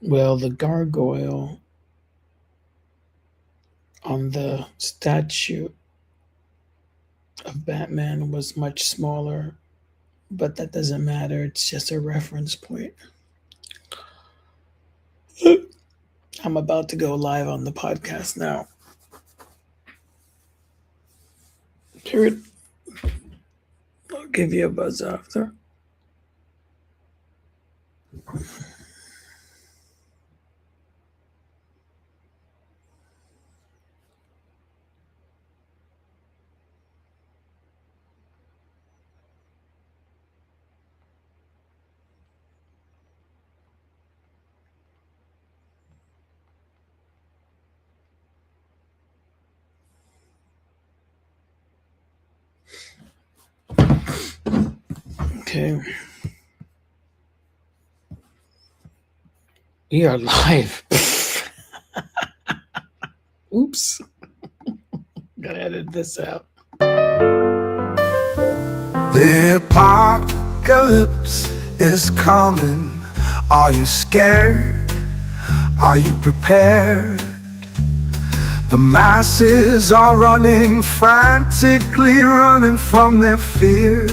Well, the gargoyle on the statue of Batman was much smaller, but that doesn't matter. It's just a reference point. I'm about to go live on the podcast now. Period. I'll give you a buzz after. Okay. We are live. Oops. Gotta edit this out. The apocalypse is coming. Are you scared? Are you prepared? The masses are running, frantically running from their fears,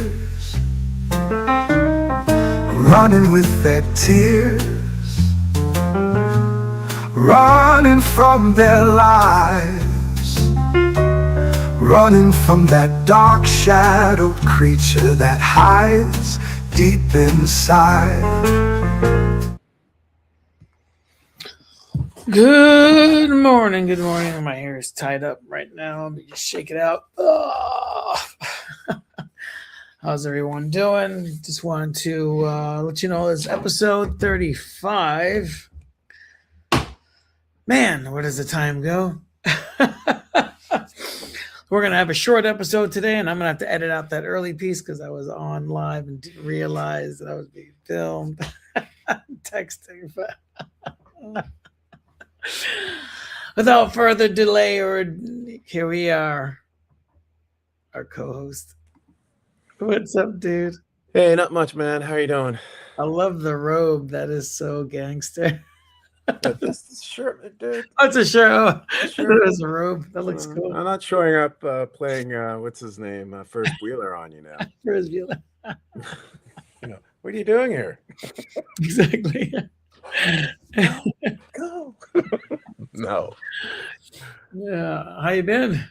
running with their tears, running from their lives, running from that dark shadowed creature that hides deep inside. Good morning. Good morning. My hair is tied up right now. Let me just shake it out. How's everyone doing? Just wanted to let you know this episode 35. Man, where does the time go? We're going to have a short episode today, and I'm going to have to edit out that early piece because I was on live and didn't realize that I was being filmed. Texting. Without further delay, here we are, our co-host. What's up, dude? Hey, not much, man. How you doing? I love the robe. That is so gangster. This is shirt, dude. Oh, it's a shirt. Oh, it is a robe. That looks cool. I'm not showing up playing, what's his name, First Wheeler on you now. First Wheeler. What are you doing here? Exactly. Go. No. Yeah. How you been?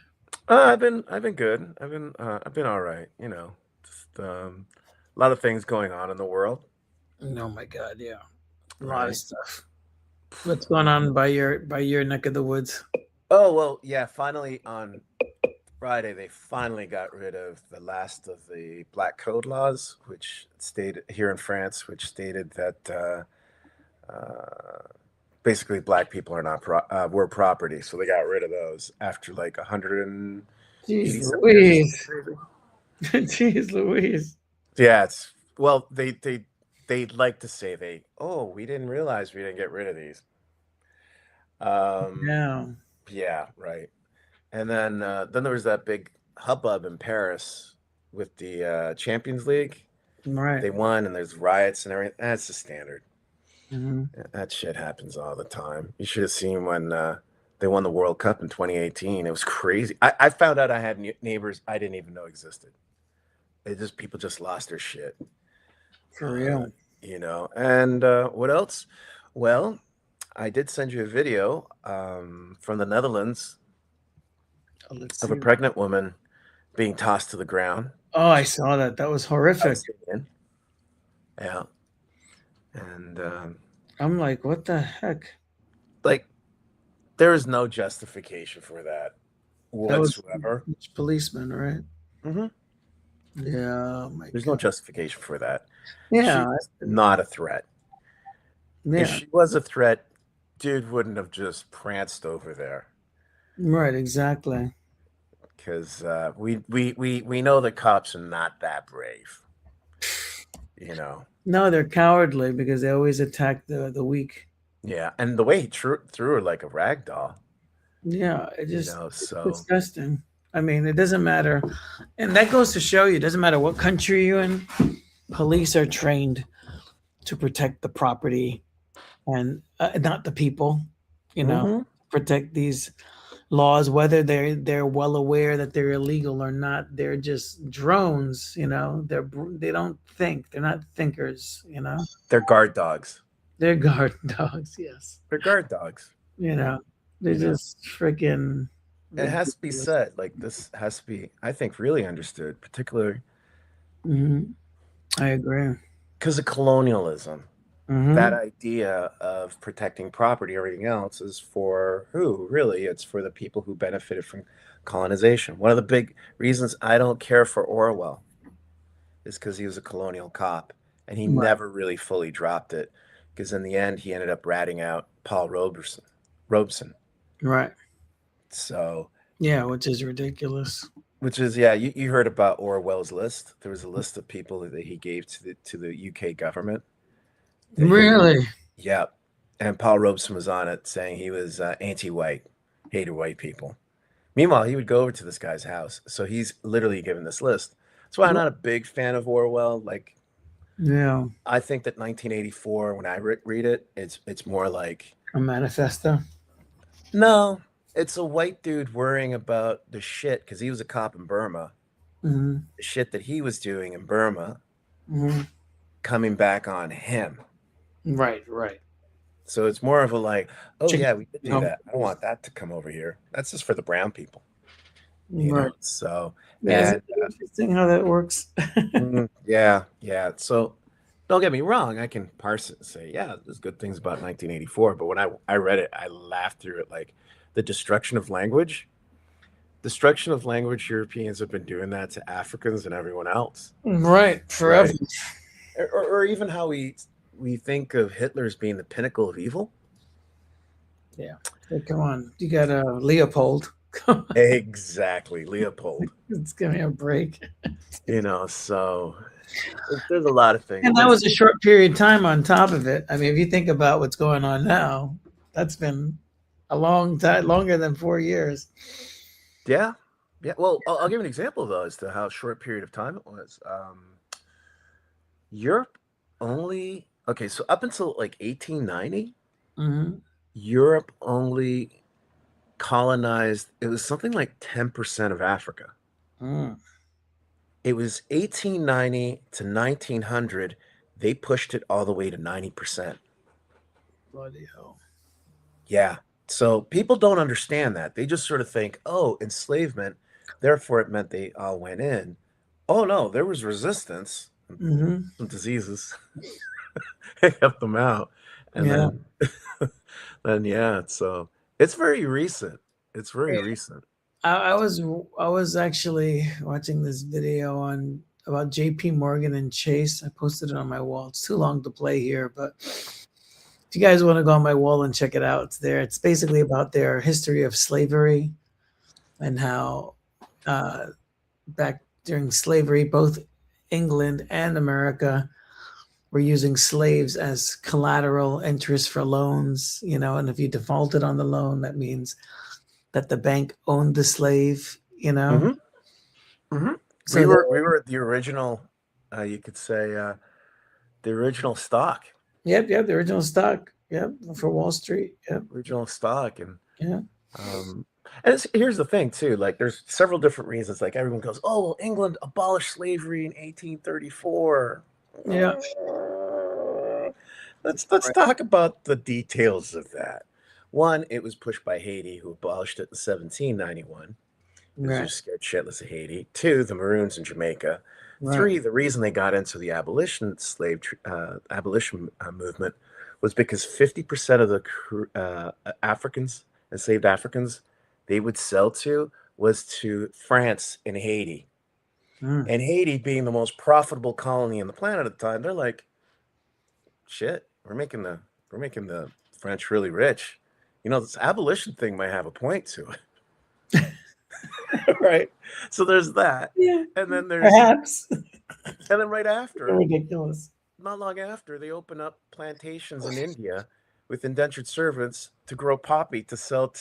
I've been good. I've been all right. Just a lot of things going on in the world. Oh my God, yeah, a lot of stuff. What's going on by your neck of the woods? Oh well, yeah. Finally on Friday, they finally got rid of the last of the black code laws, which stated here in France, which stated that basically black people are not were property. So they got rid of those after like 100. Jeez Louise. Jeez Louise. Yeah, they'd like to say we didn't realize we didn't get rid of these. Yeah, right. And then there was that big hubbub in Paris with the Champions League. Right. They won, and there's riots and everything. That's the standard. Mm-hmm. That shit happens all the time. You should have seen when they won the World Cup in 2018. It was crazy. I found out I had neighbors I didn't even know existed. People just lost their shit. For real. And what else? Well, I did send you a video from the Netherlands of a pregnant woman being tossed to the ground. Oh, I saw that. That was horrific. Yeah. And I'm like, what the heck? Like, there is no justification for that whatsoever. That was policeman, right? Mm-hmm. Yeah. There's no justification for that. Yeah. She's not a threat. Yeah. If she was a threat, dude wouldn't have just pranced over there. Right, exactly. Because we know the cops are not that brave. No, they're cowardly because they always attack the weak. Yeah, and the way he threw her like a rag doll. Yeah, it just it's disgusting. I mean, it doesn't matter. And that goes to show you, it doesn't matter what country you're in, police are trained to protect the property and not the people, you know, Mm-hmm. protect these laws, whether they're well aware that they're illegal or not. They're just drones, you know. They don't think. They're not thinkers, you know. They're guard dogs. They're guard dogs, yes. They're guard dogs. You know, they're You know, just freaking it has to be ridiculous. said. Like this has to be, I think, really understood, particularly I agree. because of colonialism. That hmm idea of protecting property, everything else is for who? Really, it's for the people who benefited from colonization. One of the big reasons I don't care for Orwell is because he was a colonial cop and he Right. never really fully dropped it. Because in the end, he ended up ratting out Paul Robeson. Right. So, Yeah, which is ridiculous. which is yeah, you heard about Orwell's list. There was a list of people that he gave to the UK government. That Really? yeah, and Paul Robeson was on it, saying he was anti-white, hated white people. Meanwhile, he would go over to this guy's house, so he's literally given this list. That's why I'm not a big fan of Orwell. Like, Yeah. I think that 1984, when I read it, it's more like A manifesto. no, it's a white dude worrying about the shit because he was a cop in Burma, hmm the shit that he was doing in Burma hmm coming back on him. Right. Right. So it's more of a like, oh Chicken. yeah, we did do that. I don't want that to come over here. That's just for the brown people, you know. Right. So Yeah, it's and interesting how that works. yeah, yeah. So don't get me wrong, I can parse it and say, yeah, there's good things about 1984. But when I read it, I laughed through it. Like the destruction of language. Destruction of language, Europeans have been doing that to Africans and everyone else. Right. Forever. Right. Or even how we think of Hitler as being the pinnacle of evil. Yeah. Hey, come on. You got Leopold. Come on. Exactly, Leopold. It's give me a break. You know, so there's a lot of things. And that was a short period of time on top of it. I mean, if you think about what's going on now, that's been a long time, longer than 4 years. Yeah, yeah. Well, I'll give an example though as to how short period of time it was. Europe only okay, so up until like 1890, hmm Europe only colonized. It was something like 10% of Africa. Mm. It was 1890 to 1900. They pushed it all the way to 90%. Bloody hell. Yeah. So people don't understand that. They just sort of think, oh, enslavement, therefore it meant they all went in. Oh no, there was resistance, hmm some diseases. They kept them out. And Yeah. then yeah, so it's very recent. It's very recent. I was actually watching this video on about J.P. Morgan and Chase. I posted it on my wall. It's too long to play here, but if you guys want to go on my wall and check it out, it's there. It's basically about their history of slavery and how back during slavery, both England and America were using slaves as collateral interest for loans, you know, and if you defaulted on the loan, that means that the bank owned the slave, you know. Mm-hmm. Mm-hmm. So We were the original, you could say, the original stock. yep, the original stock, yep, for Wall Street, yep, Original stock, and yeah, here's the thing too. Like, there's several different reasons. Like, everyone goes, "Oh, well, England abolished slavery in 1834." yeah, Let's right, talk about the details of that. One, it was pushed by Haiti, who abolished it in 1791. Because they're right, scared shitless of Haiti. Two, the Maroons in Jamaica. right, Three, the reason they got into the abolition movement was because 50% of the Africans, enslaved Africans, they would sell to was to France and Haiti. mm, And Haiti, being the most profitable colony on the planet at the time, they're like, shit, we're making the French really rich. You know, this abolition thing might have a point to it. Right. So there's that. yeah, And then perhaps. right after, Ridiculous. not long after, they open up plantations in India with indentured servants to grow poppy to sell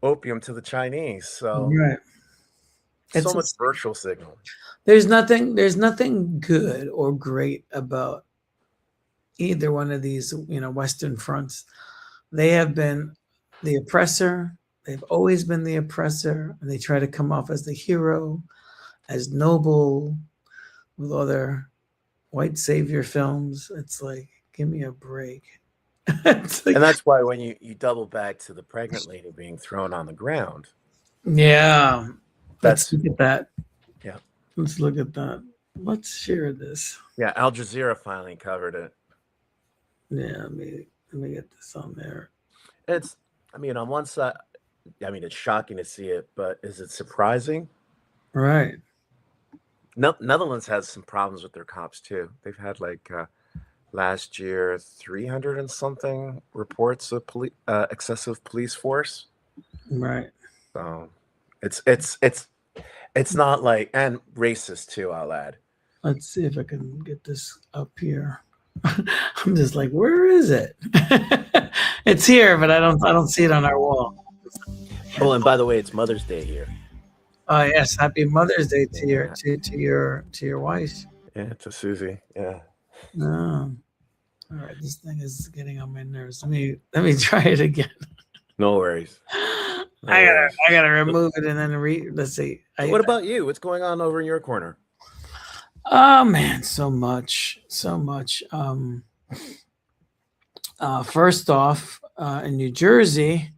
opium to the Chinese. So Right. so much virtual signal. There's nothing good or great about either one of these, Western fronts. They have been the oppressor. They've always been the oppressor, and they try to come off as the hero, as noble, with all their white savior films. It's like, give me a break. It's like, And that's why when you double back to the pregnant lady being thrown on the ground, yeah. Let's that's look at that. yeah. Let's look at that. Let's share this. Yeah, Al Jazeera finally covered it. Yeah, let me get this on there. It's, I mean, on one side, I mean, it's shocking to see it, but is it surprising? Right. Netherlands has some problems with their cops too. They've had like last year 300 and something reports of excessive police force. Right. So it's not like, and racist too, I'll add. Let's see if I can get this up here. I'm just like, where is it? It's here, but I don't see it on our wall. Oh, and by the way, it's Mother's Day here. Oh yes, happy Mother's Day to your wife. Yeah, to Susie. Yeah. No. All right, this thing is getting on my nerves. Let me try it again. No worries. I gotta remove it and then let's see. What about you? What's going on over in your corner? Oh man, so much. First off, in New Jersey,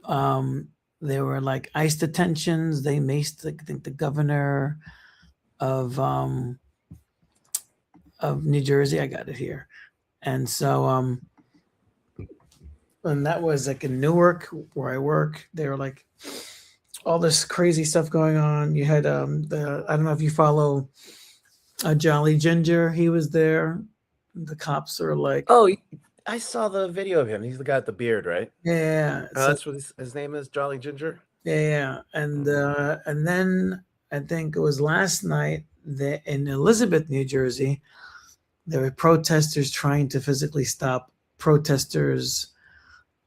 there were like ICE detentions. They maced, I think, the governor of New Jersey. I got it here, and so and that was like in Newark where I work. They were like all this crazy stuff going on. You had I don't know if you follow Jolly Ginger. He was there. The cops are like, oh, I saw the video of him. He's the guy with the beard, right? Yeah. So, that's what his name is, Jolly Ginger. Yeah, and then I think it was last night that in Elizabeth, New Jersey, there were protesters trying to physically stop protesters.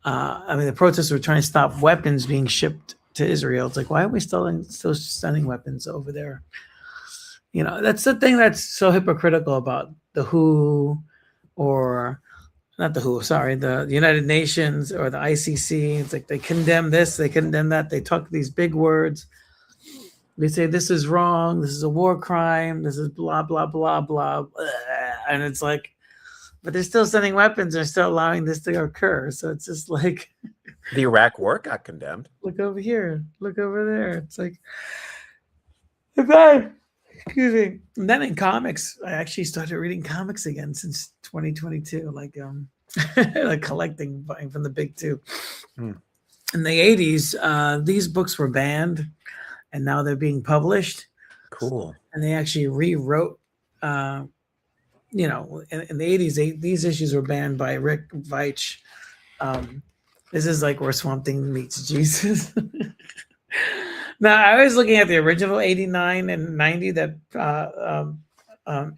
The protesters were trying to stop weapons being shipped to Israel. It's like, why are we still sending weapons over there? That's the thing that's so hypocritical about the WHO, or not the WHO, sorry, the United Nations or the ICC. It's like they condemn this, they condemn that. They talk these big words. They say this is wrong, this is a war crime, this is blah, blah, blah, blah. And it's like, but they're still sending weapons. They're still allowing this to occur. So it's just like, the Iraq war got condemned. Look over here. Look over there. It's like, excuse me. And then in comics, I actually started reading comics again since 2022. Like like collecting, buying from the big two. In the 80s, these books were banned, and now they're being published. Cool. And they actually rewrote. In the 80s, these issues were banned by Rick Veitch. This is like where Swamp Thing meets Jesus. Now, I was looking at the original 89 and 90, that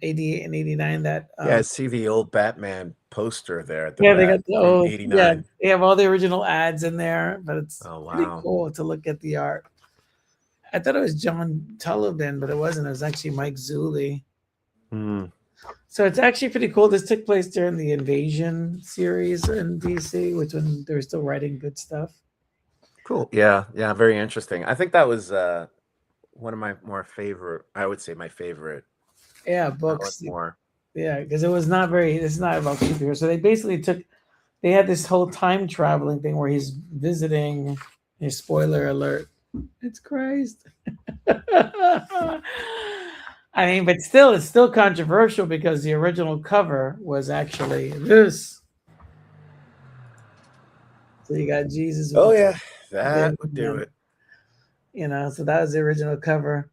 88 and 89. That I see the old Batman poster there at the they got the old 89. Yeah, they have all the original ads in there, but it's wow. pretty cool to look at the art. I thought it was John Tullibin, but it wasn't. It was actually Mike Zulli. So it's actually pretty cool. This took place during the Invasion series in DC, which when they were still writing good stuff. Cool. Yeah, very interesting. I think that was one of my more favorite, I would say my favorite. Yeah, books. More. Yeah, because it's not about superheroes. So they basically they had this whole time traveling thing where he's visiting, spoiler alert, it's Christ. I mean, but still, it's still controversial because the original cover was actually this. So you got Jesus. Oh yeah, that would do it. So that was the original cover.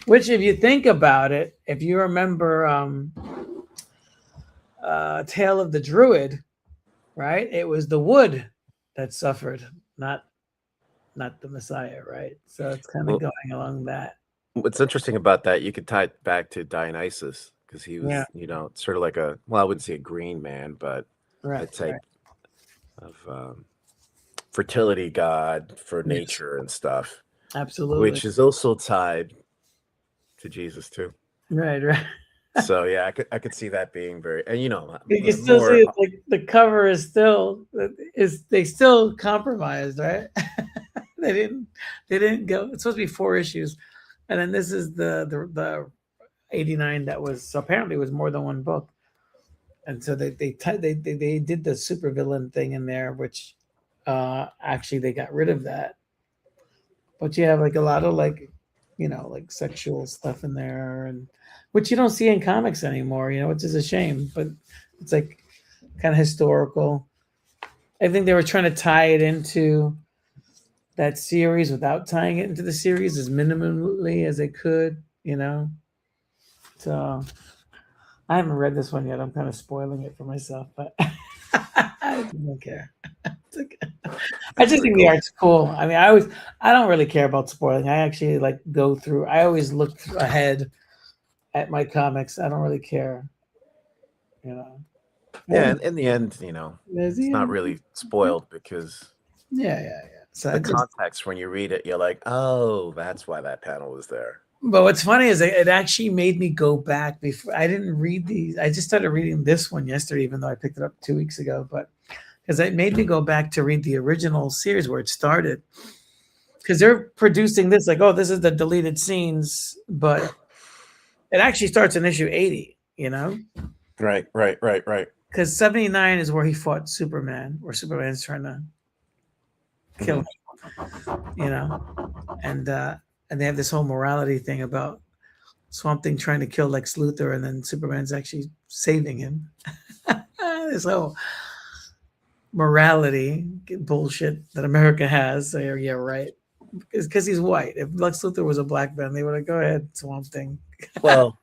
Which, if you think about it, if you remember Tale of the Druid, right? It was the wood that suffered, not the Messiah, right? So it's kind of going along that. What's interesting about that, you could tie it back to Dionysus, because he was, sort of like I wouldn't say a green man, but a type of fertility god for nature and stuff. Absolutely. Which is also tied to Jesus too. Right. So yeah, I could see that being very, and you know, You can still more. see it's like the cover is they still compromised, right? they didn't go. It's supposed to be 4 issues, and then this is the 89 that was so apparently it was more than one book, and so they did the supervillain thing in there, which actually they got rid of that, but you have like a lot of like like sexual stuff in there, and which you don't see in comics anymore, which is a shame, but it's like kind of historical. I think they were trying to tie it into that series without tying it into the series as minimally as they could. So I haven't read this one yet. I'm kind of spoiling it for myself, but I don't care. I just think the art's cool. I mean, I don't really care about spoiling. I actually like go through. I always look ahead at my comics. I don't really care. Yeah, and in the end, There's it's not really spoiled because yeah. So the context when you read it, you're like, oh, that's why that panel was there. But what's funny is it actually made me go back. Before I didn't read these. I just started reading this one yesterday, even though I picked it up 2 weeks ago. But because it made me go back to read the original series where it started. Because they're producing this like, oh, this is the deleted scenes, but it actually starts in issue 80. Right. Because 79 is where he fought Superman, where Superman's trying to kill him. And they have this whole morality thing about Swamp Thing trying to kill Lex Luthor, and then Superman's actually saving him. This whole morality bullshit that America has. So yeah, right. Because he's white. If Lex Luthor was a black man, they would have go ahead, Swamp Thing. Well,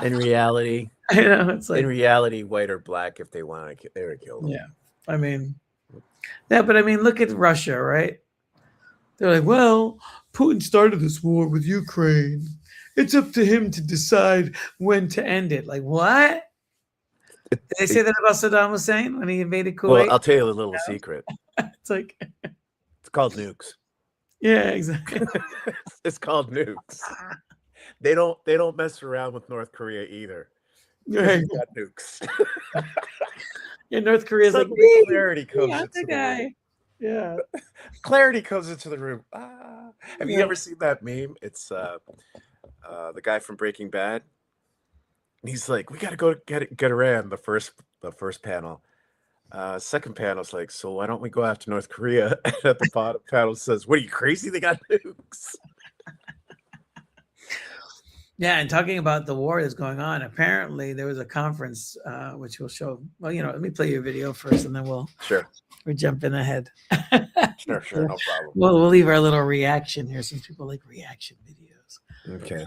in reality, it's like in reality, white or black, if they want to, they would kill them. Yeah, I mean, but look at Russia, right? They're like, well, Putin started this war with Ukraine. It's up to him to decide when to end it. Like, what? Did they say that about Saddam Hussein when he invaded Kuwait? Well, I'll tell you a little secret. It's like it's called nukes. Yeah, exactly. It's called nukes. They don't mess around with North Korea either. Right. They got nukes. Yeah, North Korea's like clarity comes into the room. Yeah. Clarity comes into the room. Have you ever seen that meme? It's the guy from Breaking Bad. And he's like, we gotta go get Iran, the first panel. Second panel's like, so why don't we go after North Korea? And at the bottom panel says, what are you, crazy? They got nukes. Yeah, and talking about the war that's going on, apparently there was a conference which we'll show. Well, let me play your video first, and then we're jumping ahead. Sure, no problem. We'll leave our little reaction here since people like reaction videos. Okay.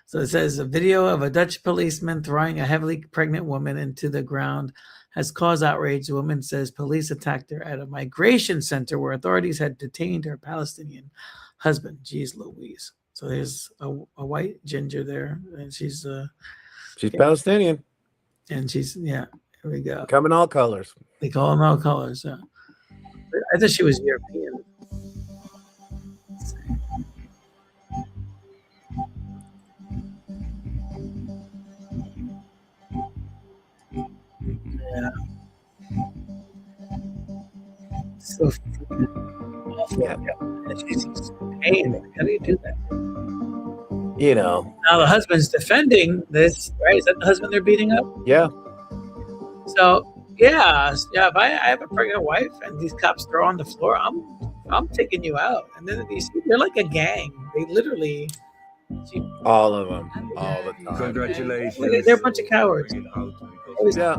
So it says a video of a Dutch policeman throwing a heavily pregnant woman into the ground has caused outrage. The woman says police attacked her at a migration center where authorities had detained her Palestinian husband. Jeez Louise. So there's a white ginger there, and she's Palestinian, and she's here we go. Come in all colors. They call them all colors. Yeah. I thought she was European. Yeah. So yeah. She's pain. How do you do that? Now the husband's defending this, right? Is that the husband they're beating up? Yeah. So yeah. If I have a pregnant wife and these cops throw on the floor, I'm taking you out. And then they're like a gang. They literally. All of them, all the time. Congratulations. They're a bunch of cowards. Yeah.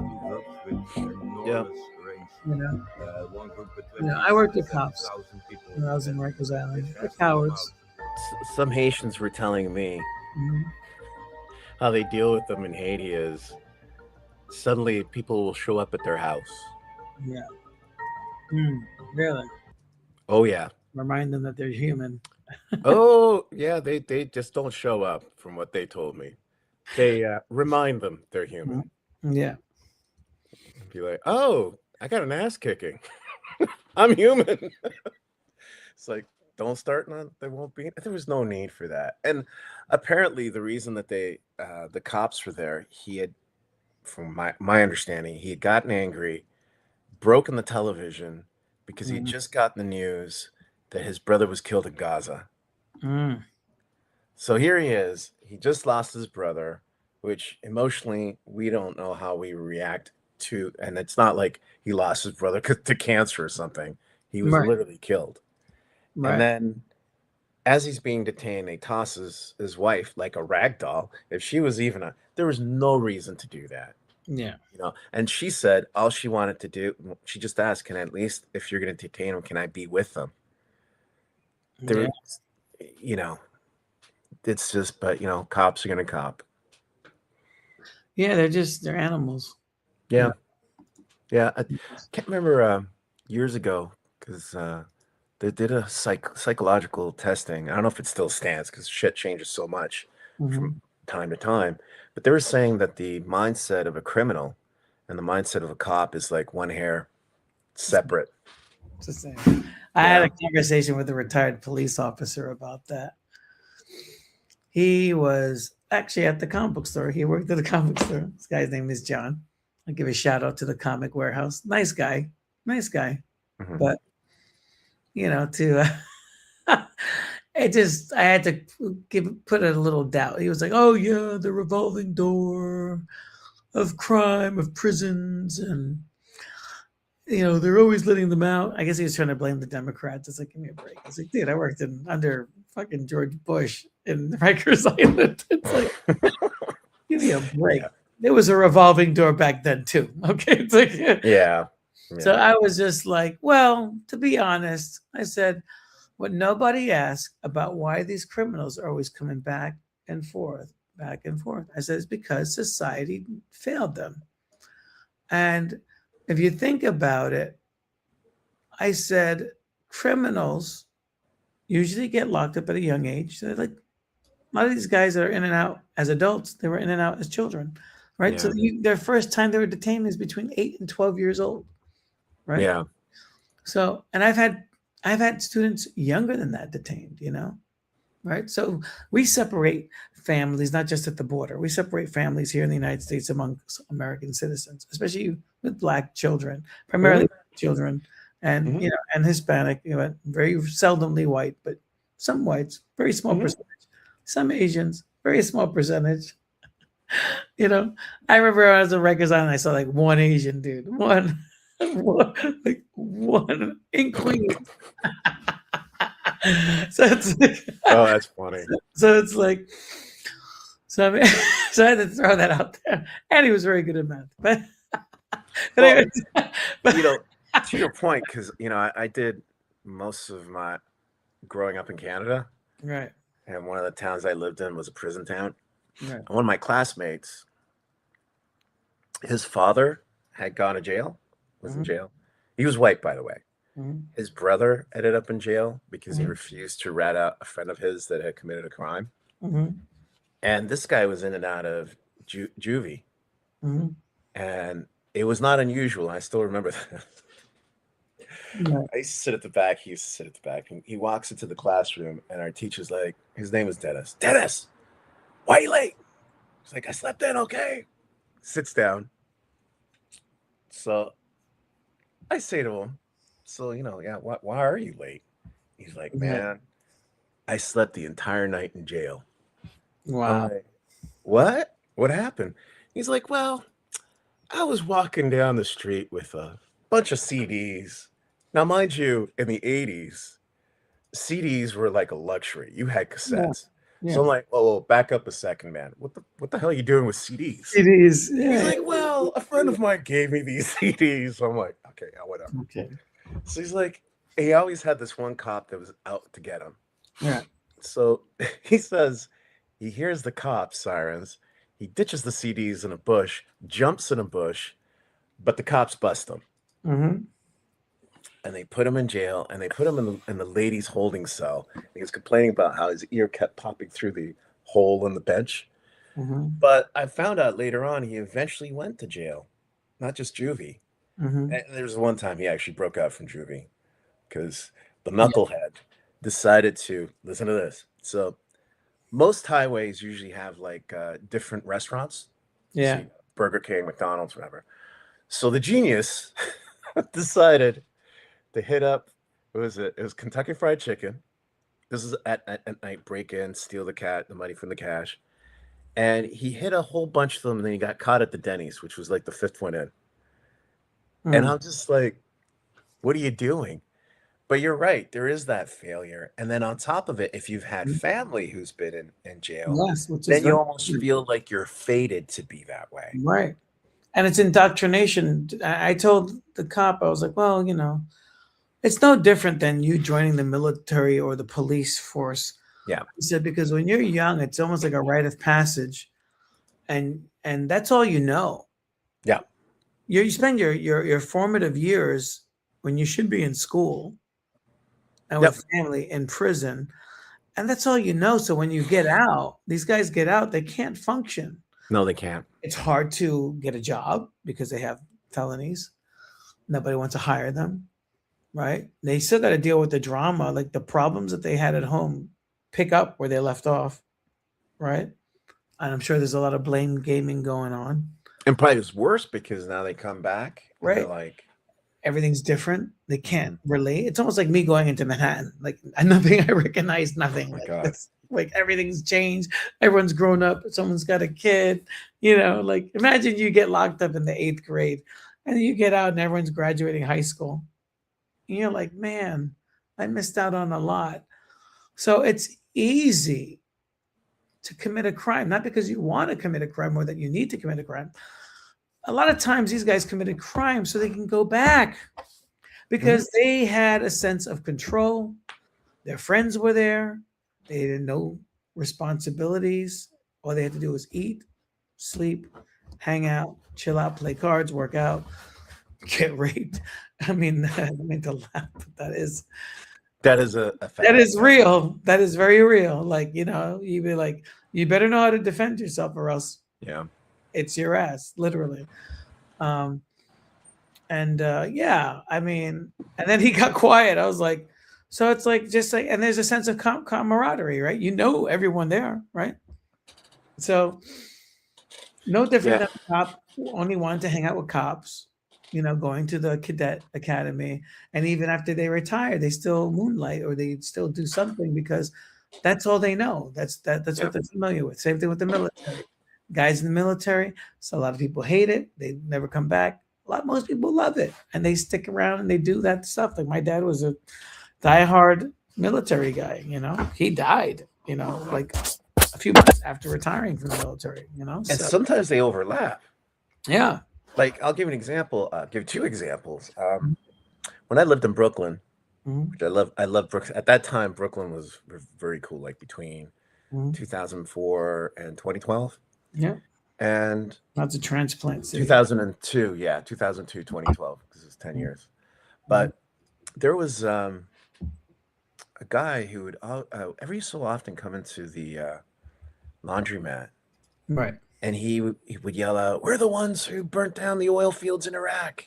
I worked with cops when I was in Rikers Island. They're cowards. Some Haitians were telling me how they deal with them in Haiti is suddenly people will show up at their house. Yeah. Really? Oh, yeah. Remind them that they're human. Oh, yeah. They just don't show up, from what they told me. They remind them they're human. Yeah. Be like, oh, I got an ass kicking. I'm human. It's like, don't start, none, there won't be. There was no need for that. And apparently, the reason that the cops were there, he had, from my understanding, he had gotten angry, broken the television because he had Mm, just gotten the news that his brother was killed in Gaza. mm, So here he is. He just lost his brother, which emotionally we don't know how we react to. And it's not like he lost his brother to cancer or something. He was right, literally killed. And right. then as he's being detained, he tosses his wife like a rag doll. If she was even there was no reason to do that. Yeah, And she said all she wanted to do, she just asked, can I at least, if you're going to detain him, can I be with them? There yeah, was, you know, it's just, but cops are going to cop. yeah. They're animals. Yeah. Yeah. I can't remember years ago because they did a psychological testing. I don't know if it still stands because shit changes so much from Mm-hmm. time to time, but they were saying that the mindset of a criminal and the mindset of a cop is like one hair separate. It's the same. I had Yeah. a conversation with a retired police officer about that. He was actually at the comic book store. He worked at the comic book store. This guy's name is John. I'll give a shout out to the comic warehouse. Nice guy. Nice guy. Mhm. But, to I had to put a little doubt. He was like, oh, yeah, the revolving door of crime, of prisons, and they're always letting them out. I guess he was trying to blame the Democrats. It's like, give me a break. I was like, dude, I worked under fucking George Bush in Rikers Island. It's like, give me a break. Yeah. There was a revolving door back then too. Okay. It's like, Yeah. so I was just like, well, to be honest, I said, what nobody asked about why these criminals are always coming back and forth, back and forth. I said, it's because society failed them. And if you think about it, I said criminals usually get locked up at a young age. So like a lot of these guys that are in and out as adults, they were in and out as children, right? So Yeah. their first time they were detained is between 8 and 12 years old, right? Yeah. So, and I've had students younger than that detained, right? So we separate families, not just at the border. We separate families here in the United States among American citizens, especially with Black children, primarily Black children, and Mhm. and Hispanic. Very seldomly white, but some whites, very small Mhm. percentage. Some Asians, very small percentage. I remember I was in Rikers Island. I saw like one Asian dude, one like one in Queens. So it's Oh, that's funny. so it's like so I mean, so I had to throw that out there, and he was very good at math. But Well, anyway, to your point, because I did most of my growing up in Canada, right, and one of the towns I lived in was a prison town. right, And one of my classmates, his father had gone to jail, was in Mhm. jail. He was white, by the way. Mhm. His brother ended up in jail because he Mhm. refused to rat out a friend of his that had committed a crime. Mhm. And this guy was in and out of juvie, Mhm. and it was not unusual. I still remember that. Right. I used to sit at the back. He used to sit at the back. And he walks into the classroom, and our teacher's like, his name was Dennis. Dennis, why are you late? He's like, I slept in, okay. Sits down. So I say to him, so, yeah, why are you late? He's like, Right. man, I slept the entire night in jail. I'm Wow. like, what? What happened? He's like, well, I was walking down the street with a bunch of CDs. Now, mind you, in the 80s, CDs were like a luxury. You had Yeah. cassettes. Yeah. So I'm like, oh, back up a second, man. What the hell are you doing with CDs? It is. He's Yeah. like, well, a friend of mine gave me these CDs. So I'm like, okay, yeah, whatever. Okay. So he's like, he always had this one cop that was out to get him. Yeah. So he says he hears the cop sirens. He ditches the CDs in a bush, jumps in a bush, but the cops bust him. Mm-hmm. And they put him in jail, and they put him in the ladies' holding cell. He was complaining about how his ear kept popping through the hole in the bench. Mm-hmm. But I found out later on he eventually went to jail, not just juvie. Mm-hmm. And there was one time he actually broke out from juvie because the Yeah. knucklehead decided to listen to this. So most highways usually have like different restaurants. Yeah. See, Burger King, McDonald's, whatever. So the genius decided to hit up. What was it? It was Kentucky Fried Chicken. This is at night, break in, steal the money from the cash. And he hit a whole bunch of them, and then he got caught at the Denny's, which was like the fifth one in. And I'm just like, what are you doing? But you're right, there is that failure. And then on top of it, if you've had family who's been in jail, Yes, which is then you very almost feel like you're fated to be that way. right. And it's indoctrination. I told the cop, I was like, well, it's no different than you joining the military or the police force. Yeah. He said, because when you're young, it's almost like a rite of passage. And that's all you know. Yeah. You spend your formative years when you should be in school and with family in prison. And that's all you know. So when you get out, these guys get out, they can't function. No, they can't. It's hard to get a job because they have felonies. Nobody wants to hire them, right? They still got to deal with the drama, like the problems that they had at home, pick up where they left off, right? And I'm sure there's a lot of blame gaming going on. And probably it's worse because now they come back, and right? they're like, everything's different. They can't relate. It's almost like me going into Manhattan. Like nothing, I recognize nothing. Like everything's changed. Everyone's grown up. Someone's got a kid. Like imagine you get locked up in the 8th grade and you get out and everyone's graduating high school. And you're like, man, I missed out on a lot. So it's easy to commit a crime, not because you want to commit a crime or that you need to commit a crime. A lot of times these guys committed crimes so they can go back because they had a sense of control. Their friends were there. They didn't know responsibilities. All they had to do was eat, sleep, hang out, chill out, play cards, work out, get raped. I mean to laugh, but that is a fact. That is real. That is very real. Like, you'd be like, you better know how to defend yourself or else it's your ass, literally. And then he got quiet. I was like, so it's like, just like, and there's a sense of camaraderie, right? Everyone there, right? So no different than a cop who only wanted to hang out with cops, going to the cadet academy. And even after they retire, they still moonlight or they still do something because that's all they know. That's what they're familiar with. Same thing with the military. Guys in the military, so a lot of people hate it. They never come back. Most people love it. And they stick around and they do that stuff. Like my dad was a diehard military guy, He died, like a few months after retiring from the military, And sometimes they overlap. Yeah. Like I'll give an example. Give 2 examples. When I lived in Brooklyn, which I love Brooklyn. At that time, Brooklyn was very cool. Like between 2004 and 2012. Yeah. And that's a transplant city. 2002, 2002, 2012, because it's 10 years. But there was a guy who would every so often come into the laundromat. Right. And he would yell out, "We're the ones who burnt down the oil fields in Iraq."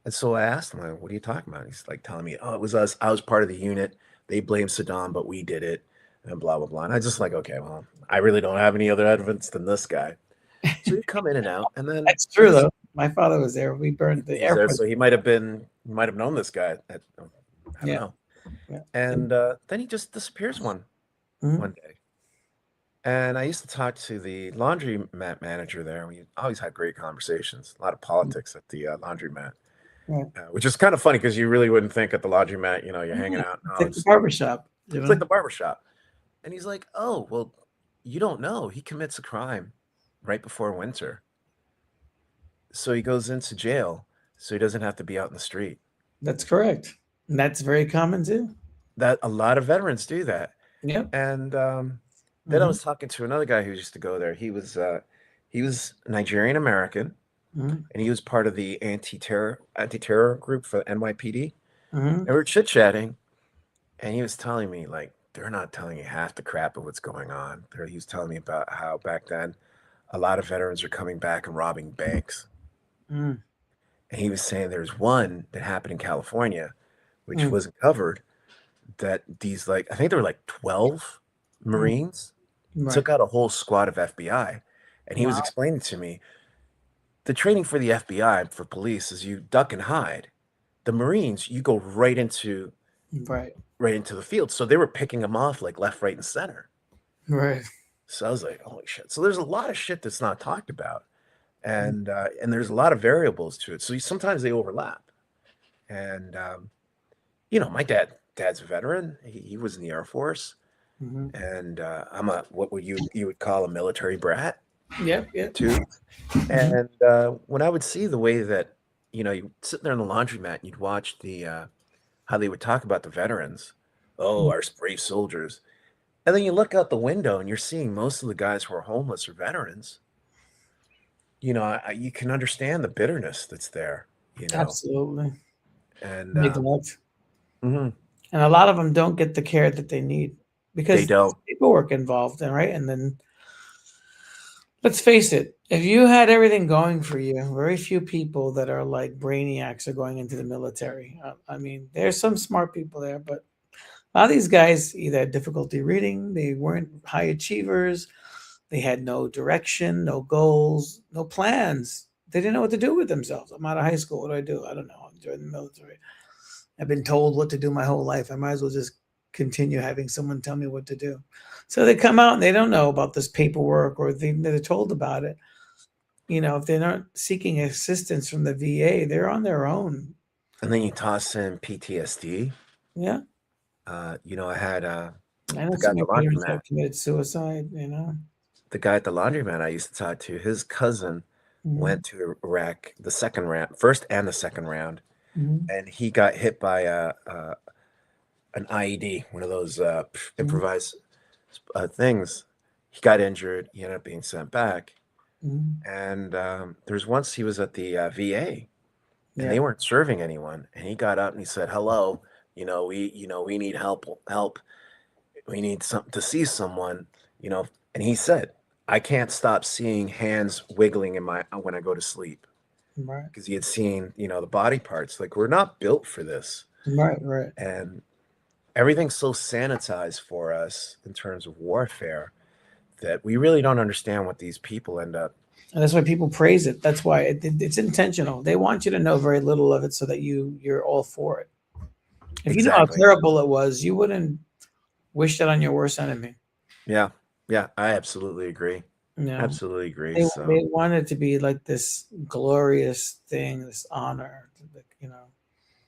And so I asked him, "What are you talking about?" He's like telling me, "Oh, it was us. I was part of the unit. They blamed Saddam, but we did it." And blah, blah, blah. And I just like, okay, well, I really don't have any other evidence than this guy. So he'd come in and out. And then that's true, though. My father was there. We burned the airport. So he might have known this guy. I don't know. Yeah. And then he just disappears one day. And I used to talk to the laundromat manager there. We always had great conversations, a lot of politics at the laundromat, which is kind of funny because you really wouldn't think at the laundromat, you're hanging out. It's like the barbershop. It's like the barbershop. And he's like, "Oh, well, you don't know. He commits a crime right before winter. So he goes into jail so he doesn't have to be out in the street." That's correct. And that's very common too. That a lot of veterans do that. Yeah. And then I was talking to another guy who used to go there. He was Nigerian American, and he was part of the anti-terror group for NYPD. And we were chit-chatting, and he was telling me, like, they're not telling you half the crap of what's going on. He was telling me about how back then a lot of veterans are coming back and robbing banks. And he was saying there's one that happened in California, which wasn't covered, that these, like, I think there were like 12 Marines Right. took out a whole squad of FBI. And he was Wow. explaining to me, the training for the FBI, for police, is you duck and hide. The Marines, you go right into Right. the field. So they were picking them off like left, right, and center. Right. So I was like, holy shit. So there's a lot of shit that's not talked about. And there's a lot of variables to it. So sometimes they overlap. And, my dad's a veteran. He was in the Air Force. Mm-hmm. And I'm what would you would call a military brat. Yep. Too. And when I would see the way that, you sit there in the laundromat and you'd watch how they would talk about the veterans. Oh, our brave soldiers. And then you look out the window and you're seeing most of the guys who are homeless are veterans. You can understand the bitterness that's there. Absolutely. And Neglect. Mm-hmm. And a lot of them don't get the care that they need because they don't. There's paperwork involved, right? And then let's face it, if you had everything going for you, very few people that are like brainiacs are going into the military. I mean, there's some smart people there, but a lot of these guys either had difficulty reading, they weren't high achievers, they had no direction, no goals, no plans. They didn't know what to do with themselves. I'm out of high school. What do I do? I don't know. I'm joining the military. I've been told what to do my whole life. I might as well just continue having someone tell me what to do. So they come out and they don't know about this paperwork, or they're told about it. If they're not seeking assistance from the VA, they're on their own. And then you toss in PTSD. Yeah. I had I know the guy at the parents have laundromat. committed suicide. The guy at the laundromat I used to talk to, his cousin went to Iraq the first and the second round, and he got hit by an IED, one of those improvised things. He got injured. He ended up being sent back. And there's once he was at the VA, and they weren't serving anyone, and he got up and he said, "Hello, we need help. We need to see someone, And he said, "I can't stop seeing hands wiggling when I go to sleep." Right. Because he had seen, the body parts. Like, we're not built for this. Right. And everything's so sanitized for us in terms of warfare that we really don't understand what these people end up. And that's why people praise it. That's why it's intentional. They want you to know very little of it so that you're all for it. If you know how terrible it was, you wouldn't wish that on your worst enemy. Yeah, I absolutely agree. Absolutely agree. They want it to be like this glorious thing, this honor,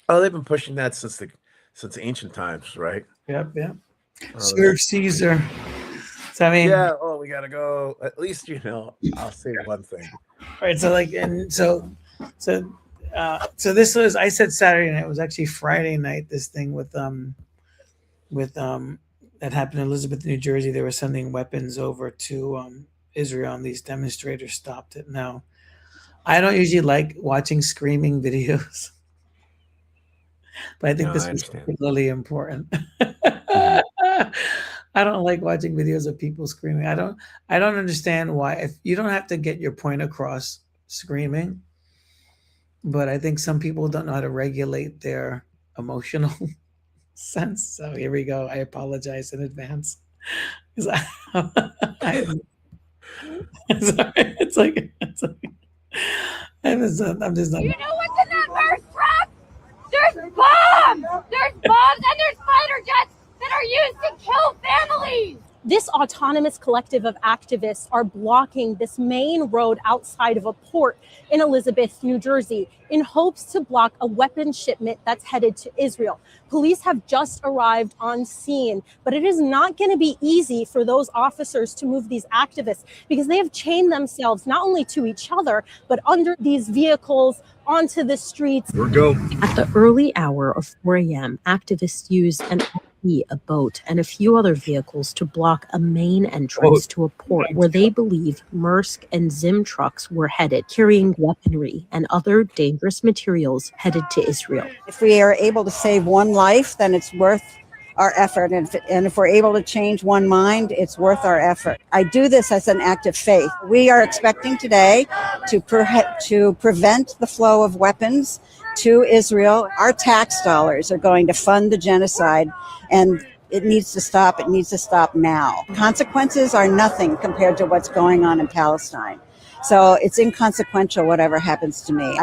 Oh, they've been pushing that since ancient times, right? Yep. Serve Caesar. So I mean, we gotta go. At least I'll say one thing. Right. So this was, I said Saturday night. It was actually Friday night. This thing with that happened in Elizabeth, New Jersey. They were sending weapons over to Israel, and these demonstrators stopped it. Now, I don't usually like watching screaming videos, but I think this was particularly important. I don't like watching videos of people screaming. I don't understand why. If you don't have to get your point across screaming, but I think some people don't know how to regulate their emotional sense. So here we go. I apologize in advance. Sorry. It's like I'm just not. You know what's in that first truck? There's bombs! There's bombs and there's fighter jets that are used to kill families! This autonomous collective of activists are blocking this main road outside of a port in Elizabeth, New Jersey, in hopes to block a weapons shipment that's headed to Israel. Police have just arrived on scene, but it is not going to be easy for those officers to move these activists because they have chained themselves not only to each other, but under these vehicles onto the streets. We're go. At the early hour of 4 a.m., activists used a boat and a few other vehicles to block a main entrance to a port where they believe Maersk and Zim trucks were headed, carrying weaponry and other dangerous materials headed to Israel. If we are able to save one life, then it's worth our effort. And if we're able to change one mind, it's worth our effort. I do this as an act of faith. We are expecting today to prevent the flow of weapons to Israel. Our tax dollars are going to fund the genocide, and it needs to stop. It needs to stop now. Consequences are nothing compared to what's going on in Palestine. So it's inconsequential whatever happens to me.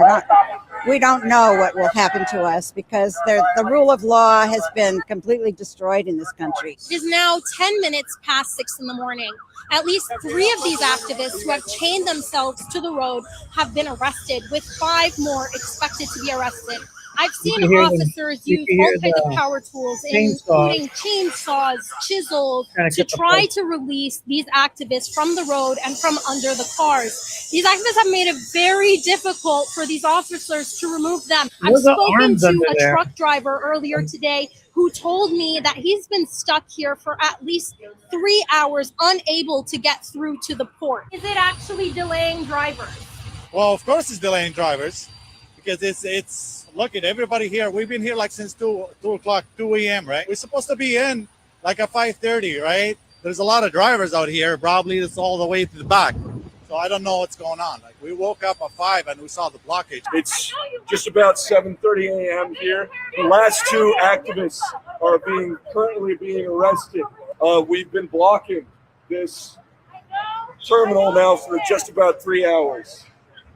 We don't know what will happen to us because the rule of law has been completely destroyed in this country. It is now 10 minutes past 6 in the morning. At least 3 of these activists who have chained themselves to the road have been arrested, with 5 more expected to be arrested. I've seen officers use all kinds of power tools, including chainsaws, chisels, to try to release these activists from the road and from under the cars. These activists have made it very difficult for these officers to remove them. I've spoken to a truck driver earlier today who told me that he's been stuck here for at least 3 hours, unable to get through to the port. Is it actually delaying drivers? Well, of course it's delaying drivers, because it's look at everybody here. We've been here like since 2 a.m., right? We're supposed to be in like at 5:30, right? There's a lot of drivers out here. Probably it's all the way to the back. So I don't know what's going on. Like, we woke up at 5 and we saw the blockage. It's just about 7:30 a.m. here. The last 2 activists are currently being arrested. We've been blocking this terminal now for just about 3 hours.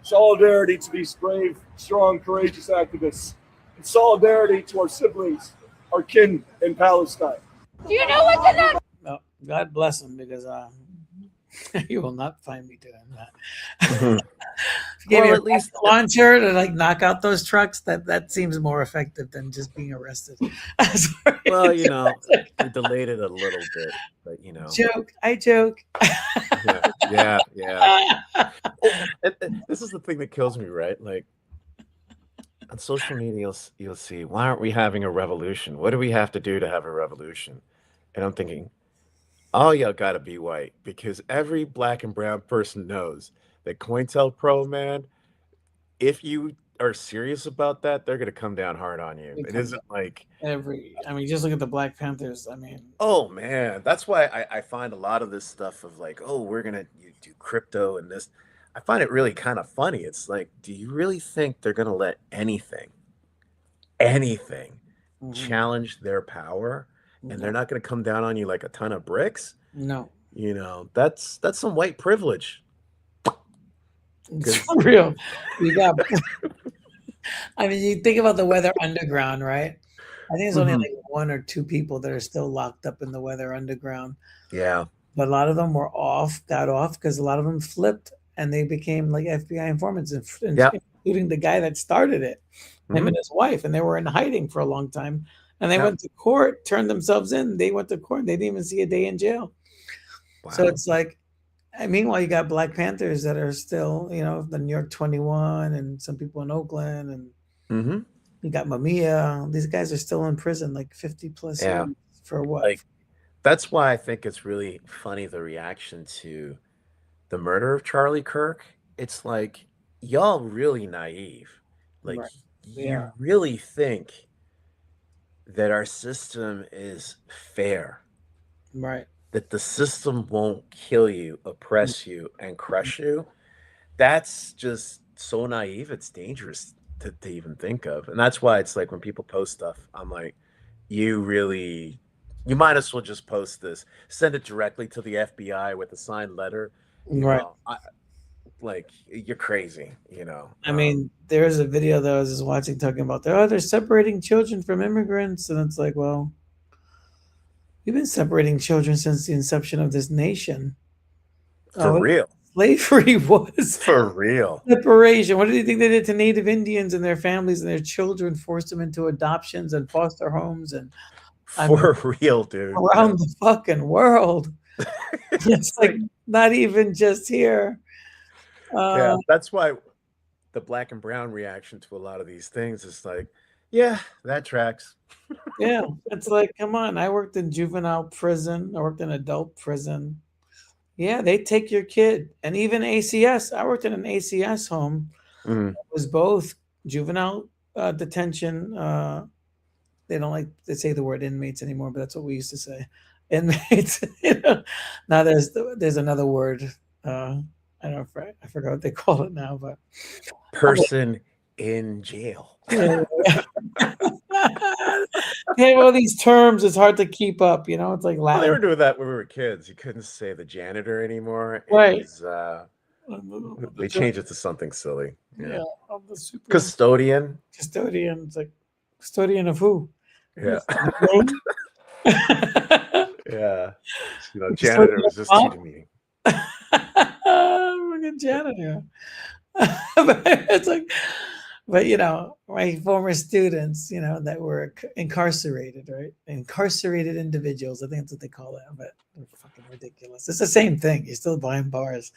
Solidarity to these brave, strong, courageous activists. And solidarity to our siblings, our kin in Palestine. Do you know what's in that? No, God bless them, because you will not find me doing that. Well, at least launcher to like knock out those trucks. That seems more effective than just being arrested. Sorry. Well, you know, we delayed it a little bit, but you know, I joke. yeah. This is the thing that kills me, right? Like on social media, you'll see, why aren't we having a revolution? What do we have to do to have a revolution? And I'm thinking, oh, y'all gotta be white, because every black and brown person knows that COINTELPRO, man, if you are serious about that, they're gonna come down hard on you. It isn't like just look at the Black Panthers. Oh man, that's why I find a lot of this stuff of like, oh, we're gonna do crypto and this. I find it really kind of funny. It's like, do you really think they're gonna let anything challenge their power? And they're not going to come down on you like a ton of bricks? No. You know, that's some white privilege. It's for real. You got. You think about the Weather Underground, right? I think it's only like 1 or 2 people that are still locked up in the Weather Underground. Yeah. But a lot of them got off because a lot of them flipped and they became like FBI informants, including the guy that started it, him and his wife, and they were in hiding for a long time. And they went to court, turned themselves in. They went to court. And they didn't even see a day in jail. Wow. So it's like, meanwhile, you got Black Panthers that are still, the New York 21 and some people in Oakland. And you got Mamiya. These guys are still in prison, like 50 plus years for what? Like, that's why I think it's really funny, the reaction to the murder of Charlie Kirk. It's like, y'all really naive. Like, you really think that our system is fair, right? That the system won't kill you, oppress you, and crush you. That's just so naive. It's dangerous to even think of. And that's why it's like when people post stuff, I'm like, you might as well just post this, send it directly to the FBI with a signed letter. Right. Like, you're crazy, there is a video that I was just watching talking about they're separating children from immigrants. And it's like, well, we've been separating children since the inception of this nation. For real. Slavery was for real. Separation. What do you think they did to Native Indians and their families and their children? Forced them into adoptions and foster homes and real, dude. Around the fucking world. It's like not even just here. That's why the black and brown reaction to a lot of these things is like, yeah, that tracks. It's like, come on. I worked in juvenile prison. I worked in adult prison. Yeah, they take your kid. And even ACS. I worked in an ACS home. It was both juvenile detention. They don't like to say the word inmates anymore, but that's what we used to say. Inmates. Now there's another word. I forgot what they call it now, but person in jail. Yeah. They have all these terms. It's hard to keep up. You know, it's like Well, they were Latin. doing that when we were kids. You couldn't say the janitor anymore. It Right. was they changed it to something silly. Yeah. I'm the super Custodian. custodian. It's like custodian of who? Yeah. Room? Yeah. You know, The janitor custodian was of just what? too demeaning. Fucking janitor. But it's like, but you know, my former students, you know, that were incarcerated, right? Incarcerated individuals. I think that's what they call it. But they're fucking ridiculous. It's the same thing. You're still behind bars.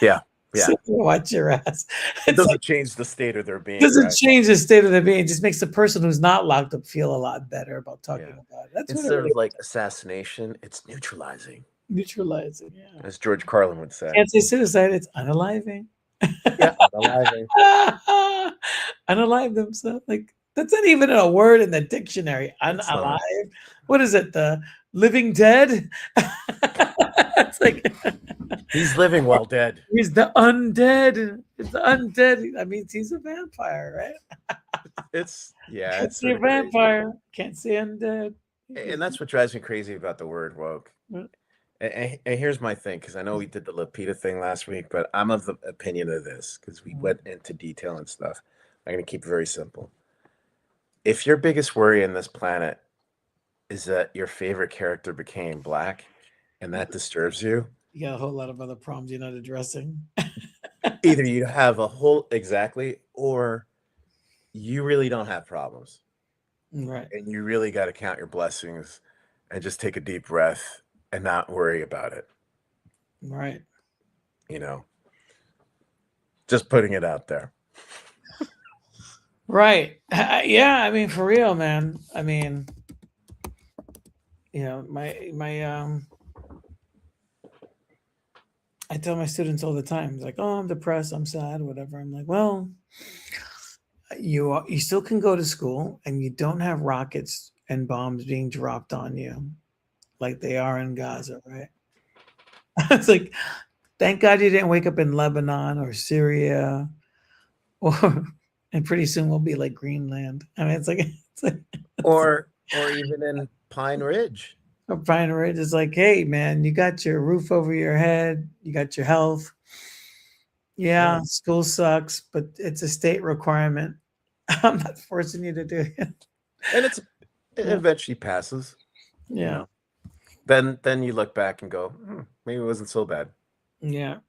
Yeah. Yeah. So watch your ass. It It's doesn't like, change the state of their being. doesn't Right? change the state of their being. It just makes the person who's not locked up feel a lot better about talking about it. That's what it Instead really of like assassination, it's neutralizing. neutralizing. Yeah. As George Carlin would say. Can't say suicide. It's unaliving. Yeah, unaliving. Unalive themselves. Like that's not even a word in the dictionary. It's not. Unalive. What is it? The living dead? It's like He's living while dead. he's the undead. It's the undead. That means he's a vampire, right? It's Can't it's say sort of crazy. vampire. Can't say undead. And that's what drives me crazy about the word woke. What? And here's my thing, because I know we did the Lupita thing last week, but I'm of the opinion of this because we went into detail and stuff. I'm going to keep it very simple. If your biggest worry in this planet is that your favorite character became black and that disturbs you, You got a whole lot of other problems you're not addressing. either you have a whole, exactly, or you really don't have problems. Right. And you really got to count your blessings and just take a deep breath and not worry about it. Right. You know, just putting it out there. Right. Yeah. I mean, for real, man. I mean, you know, I tell my students all the time, it's like, oh, I'm depressed, I'm sad, whatever. I'm like, well, you still can go to school and you don't have rockets and bombs being dropped on you like they are in Gaza, right? It's like, thank God you didn't wake up in Lebanon or Syria, or and pretty soon we'll be like Greenland. I mean, it's like Or even in Pine Ridge. Pine Ridge is like, hey man, you got your roof over your head, you got your health. Yeah, school sucks, but it's a state requirement. I'm not forcing you to do it. And it eventually passes. Yeah. You know? Then you look back and go, maybe it wasn't so bad. Yeah.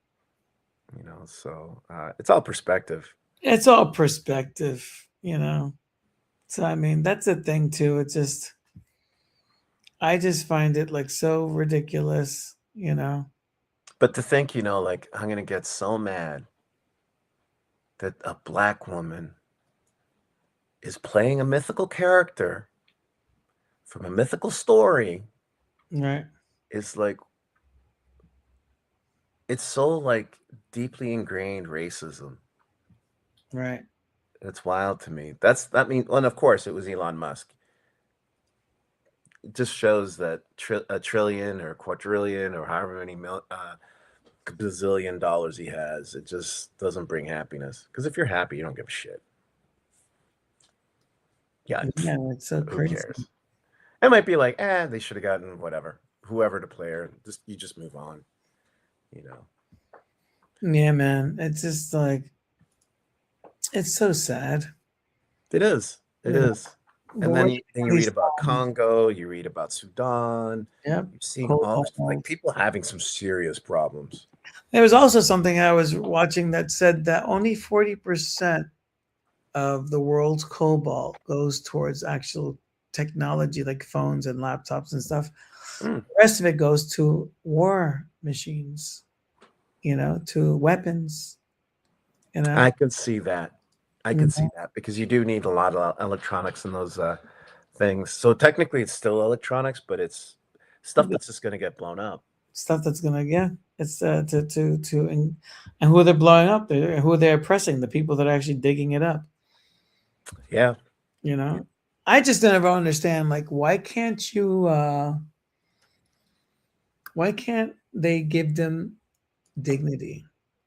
You know, so it's all perspective. It's all perspective, you know. So I mean, that's the thing too. It's just I just find it like so ridiculous, you know. But to think, you know, like I'm gonna get so mad that a black woman is playing a mythical character from a mythical story. Right. It's like it's so like deeply ingrained racism. Right. It's wild to me. That means, and of course it was Elon Musk. It just shows that a trillion or quadrillion or however many bazillion dollars he has, it just doesn't bring happiness. Because if you're happy, you don't give a shit. Yeah, it's so who crazy. cares? It might be like, they should have gotten whatever, whoever to play her. You just move on. You know. Yeah, man. It's just like it's so sad. It is. It Yeah. is. And then you read about Congo, you read about Sudan. Yep. You're seeing all like people having some serious problems. There was also something I was watching that said that only 40% of the world's cobalt goes towards actual technology like phones and laptops and stuff. The rest of it goes to war machines, you know, to weapons. You know, I could see that. I could see that because you do need a lot of electronics in those things. So technically it's still electronics, but it's stuff that's just going to get blown up. Stuff that's going to, it's and who they're blowing up, who they're oppressing, the people that are actually digging it up. Yeah. You know, I just never understand, like, why can't they give them dignity?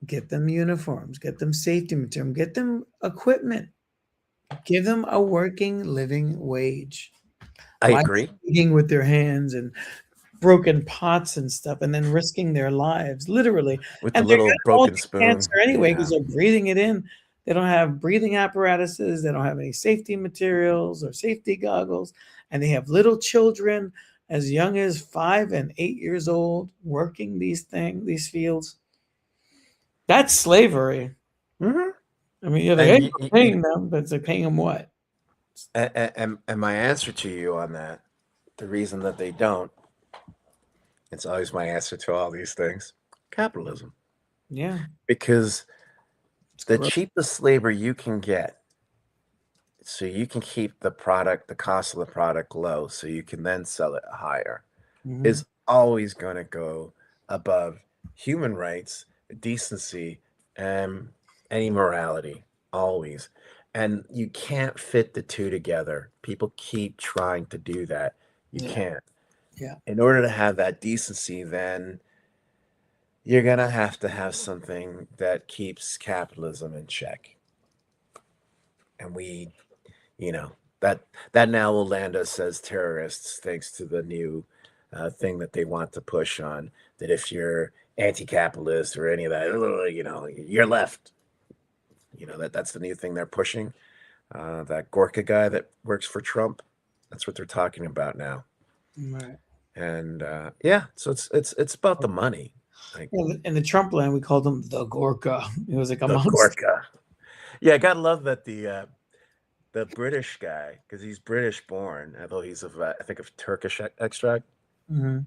get them uniforms, get them safety material, get them equipment, give them a working living wage. I Why agree. eating with their hands and broken pots and stuff, and then risking their lives, literally. With the And they're little gonna all broken get spoon. cancer anyway because Yeah. they're breathing it in. They don't have breathing apparatuses. They don't have any safety materials or safety goggles, and they have little children as young as 5 and 8 years old working these fields. That's slavery. Mhm. I mean, you're like, And hey, we're paying them, but it's like paying them what? and my answer to you on that, the reason that they don't, it's always my answer to all these things: capitalism. Yeah. Because It's the corrupt. cheapest labor you can get, so you can keep the cost of the product low, so you can then sell it higher, Mhm. is always going to go above human rights, decency, and any morality, always. And you can't fit the two together. People keep trying to do that. You Yeah. can't. Yeah. In order to have that decency, then you're going to have something that keeps capitalism in check. And we, that now will land us as terrorists, thanks to the new thing that they want to push on, that if you're anti-capitalist or any of that, you're left. That's the new thing they're pushing. That Gorka guy that works for Trump, that's what they're talking about now. Right. And so it's about the money. Like, In the Trump land, we called him the Gorka. It was like a the monster. Gorka. Yeah, I gotta love that the British guy, because he's British born, although he's I think of Turkish extract. Mhm.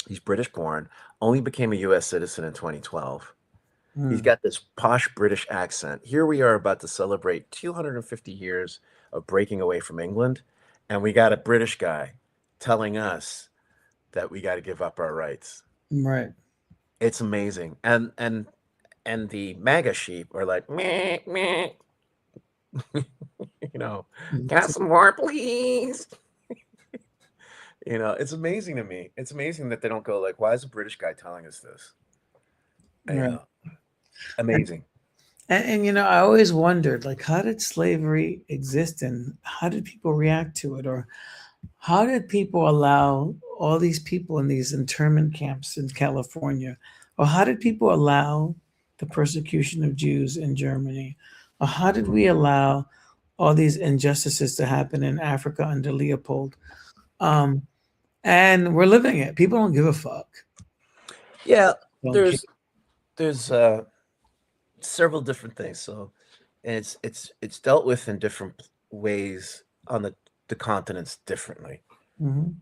He's British born, only became a U.S. citizen in 2012. He's Mm. got this posh British accent. Here we are about to celebrate 250 years of breaking away from England, and we got a British guy telling us that we got to give up our rights. Right. It's amazing. And the MAGA sheep are like, meh, meh. Got some more, please. It's amazing to me. It's amazing that they don't go like, why is a British guy telling us this? Right. Amazing. And I always wondered, like, how did slavery exist and how did people react to it? Or how did people allow all these people in these internment camps in California? Or how did people allow the persecution of Jews in Germany? Or how did we allow all these injustices to happen in Africa under Leopold? And we're living it. People don't give a fuck. Yeah, Don't care. there's several different things. So, and it's dealt with in different ways on the continents differently. Mhm.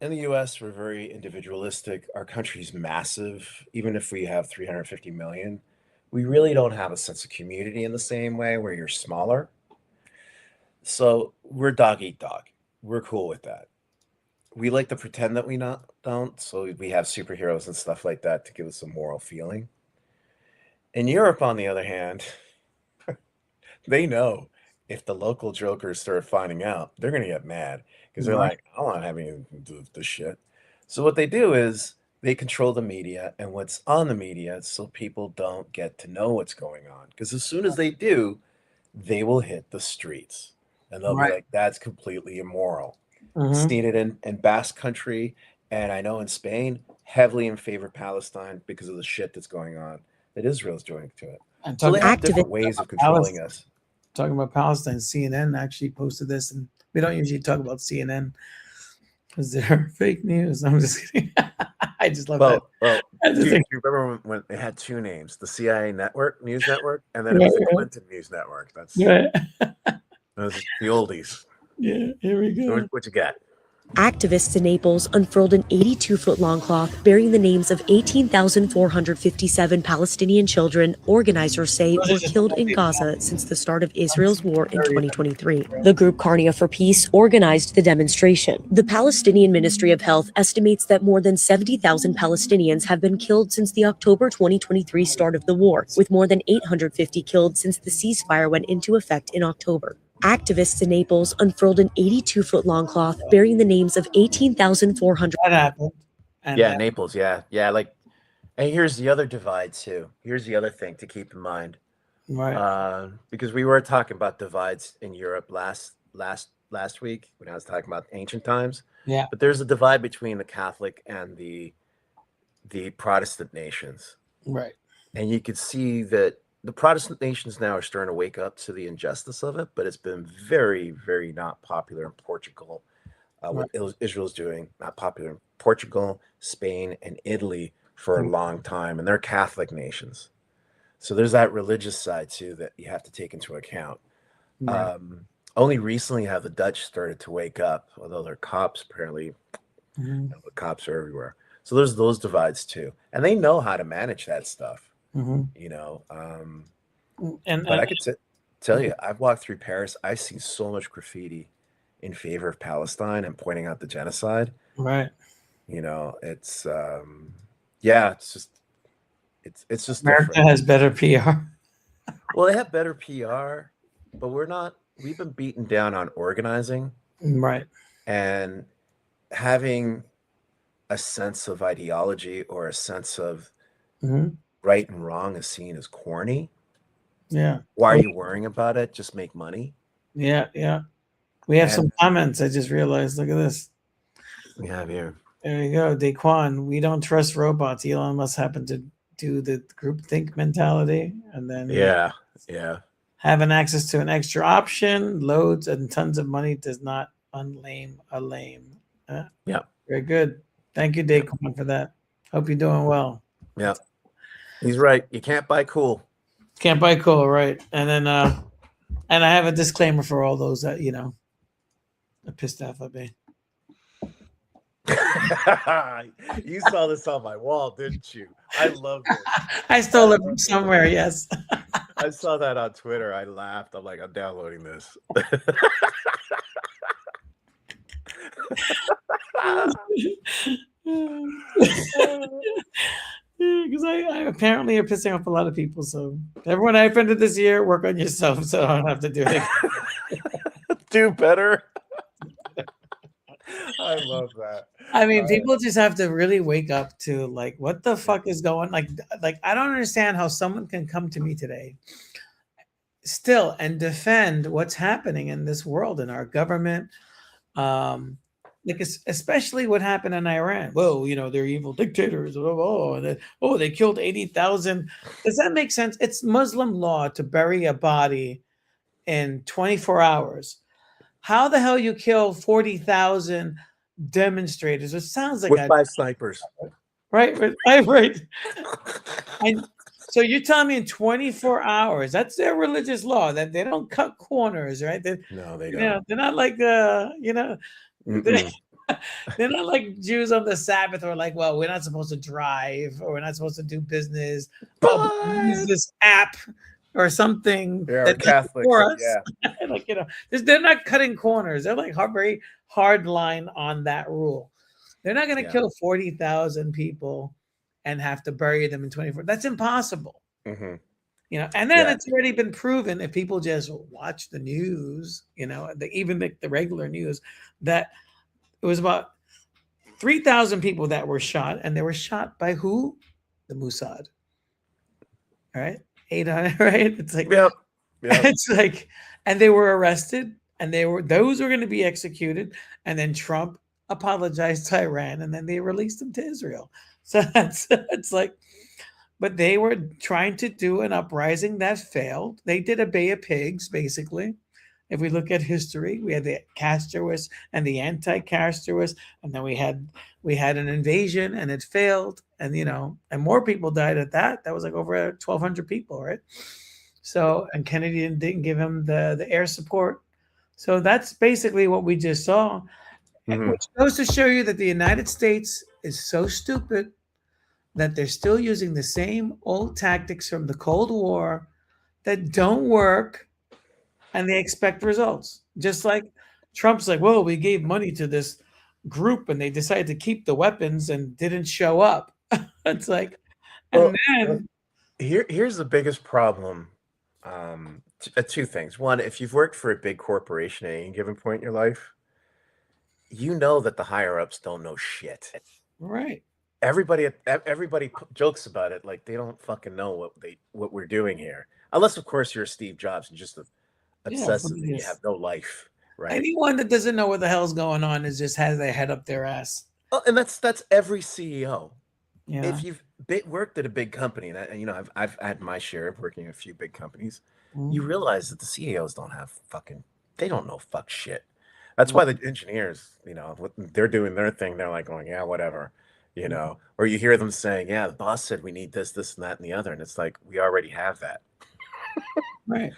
In the U.S., we're very individualistic. Our country's massive. Even if we have 350 million, we really don't have a sense of community in the same way where you're smaller. So we're dog eat dog. We're cool with that. We like to pretend that we don't. So we have superheroes and stuff like that to give us a moral feeling. In Europe, on the other hand, they know if the local jokers start finding out, they're going to get mad because they're Right. like, I don't want to have anything to do with this shit. So what they do is they control the media and what's on the media so people don't get to know what's going on. Because as soon as they do, they will hit the streets and they'll be Right. like, that's completely immoral. Mhm. Seen it in Basque Country, and I know in Spain, heavily in favor of Palestine because of the shit that's going on that Israel's doing to it. And So they talking have different Activists ways of controlling us. about Palestine, CNN actually posted this, and we don't usually talk about CNN because they're fake news. I'm just kidding. I just love that. Well, I do just you think, remember when it had two names, the CIA news network, and then it right, was the right, Clinton news network? right. Those the oldies. Yeah, here we So go. what you got? Activists in Naples unfurled an 82-foot-long cloth bearing the names of 18,457 Palestinian children organizers say were killed in Gaza since the start of Israel's war in 2023. The group Carnia for Peace organized the demonstration. The Palestinian Ministry of Health estimates that more than 70,000 Palestinians have been killed since the October 2023 start of the war, with more than 850 killed since the ceasefire went into effect in October. Activists in Naples unfurled an 82-foot-long cloth bearing the names of 18,400. That happened. And Yeah, Naples. Yeah, like And here's the other divide too. Here's the other thing to keep in mind. Right. Because we were talking about divides in Europe last week when I was talking about ancient times. Yeah. But there's a divide between the Catholic and the Protestant nations. Right. And you could see that the Protestant nations now are starting to wake up to the injustice of it, but it's been very, very not popular in Portugal. What Israel's doing, not popular in Portugal, Spain, and Italy for a long time, and they're Catholic nations. So there's that religious side too that you have to take into account. Right. Only recently have the Dutch started to wake up, although their cops apparently, Mhm. the cops are everywhere. So there's those divides too, and they know how to manage that stuff. Mhm. You know, And but I could tell you, I've walked through Paris. I've seen so much graffiti in favor of Palestine and pointing out the genocide. right. You know, it's yeah, it's just America different. has better PR. Well, they have better PR, but we've been beaten down on organizing Right. and having a sense of ideology or a sense of Mhm. right and wrong is seen as corny. Yeah. Why are you worrying about it? Just make money. Yeah. Yeah. We have And some comments. I just realized. Look at this. we have here. There you go. Daquan, we don't trust robots. Elon must happen to do the groupthink mentality. And then Yeah. having access to an extra option, loads and tons of money does not unlame a lame. Yeah. Very good. Thank you, Daquan, for that. Hope you're doing well. Yeah. He's right. You can't buy cool. Can't buy coal, right? And then and I have a disclaimer for all those that, are pissed off at me. You saw this on my wall, didn't you? I love this. I stole it from somewhere, yes. I saw that on Twitter. I laughed. I'm like, I'm downloading this. Because I apparently are pissing off a lot of people. So everyone I offended this year, work on yourself so I don't have to do it again. Do better. I love that. I mean, people just have to really wake up to like, what the fuck is going like I don't understand how someone can come to me today still and defend what's happening in this world, in our government. Like especially what happened in Iran. Well, they're evil dictators. They killed 80,000. Does that make sense? It's Muslim law to bury a body in 24 hours. How the hell you kill 40,000 demonstrators? It sounds like with 5 snipers. Right. And so you're telling me in 24 hours, that's their religious law, that they don't cut corners, right? No, they don't. They're not like they're not like Jews on the Sabbath, or like, well, we're not supposed to drive, or we're not supposed to do business. Use this app or something. They're Catholic. For us. Yeah. Like, they're not cutting corners. They're like very hard line on that rule. They're not going to kill 40,000 people and have to bury them in 24. That's impossible. Mm-hmm. And then it's already been proven, if people just watch the news, even the regular news, that it was about 3,000 people that were shot, and they were shot by who? The Mossad. All right, 800. Right? It's like, yep. It's like, and they were arrested, and those were going to be executed, and then Trump apologized to Iran, and then they released them to Israel. So it's like, but they were trying to do an uprising that failed. They did a Bay of Pigs, basically. If we look at history, we had the Castroists and the anti-Castroists, and then we had an invasion, and it failed, and and more people died at that. That was like over 1,200 people, right? So, and Kennedy didn't give him the air support. So that's basically what we just saw, which goes to show you that the United States is so stupid that they're still using the same old tactics from the Cold War that don't work. And they expect results. Just like Trump's like, well, we gave money to this group and they decided to keep the weapons and didn't show up. It's like, and then here's the biggest problem. Two things. One, if you've worked for a big corporation at any given point in your life, you know that the higher ups don't know shit. Right. everybody jokes about it like they don't fucking know what we're doing here, unless of course you're Steve Jobs and just Yeah, obsessive and you have no life, right? anyone that doesn't know what the hell's going on is just has their head up their ass. Oh, and that's every CEO. Yeah. If you've worked at a big company, and you know I've had my share of working at a few big companies, you realize that the CEOs don't have they don't know fuck shit. That's why the engineers, you know, they're doing their thing. They're like going, yeah, whatever, you know. Or you hear them saying, yeah, the boss said we need this, this, and that, and the other, and it's like we already have that. Right.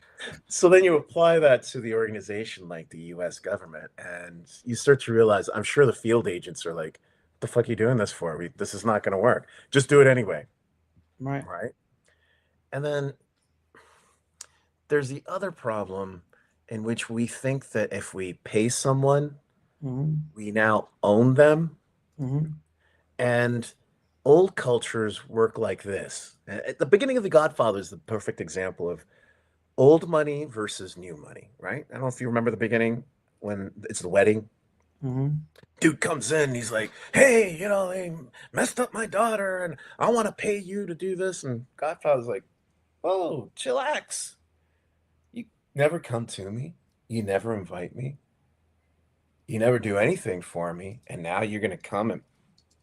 So then you apply that to the organization like the U.S. government, and you start to realize, I'm sure the field agents are like, "What the fuck are you doing this for? This is not going to work. Just do it anyway." Right. Right. And then there's the other problem in which we think that if we pay someone, we now own them. And old cultures work like this. At the beginning of The Godfather is the perfect example of old money versus new money, right? I don't know if you remember the beginning when it's the wedding. Dude comes in, he's like, hey, you know, they messed up my daughter and I want to pay you to do this. And Godfather's like, oh, chillax. You never come to me. You never invite me. You never do anything for me. And now you're going to come and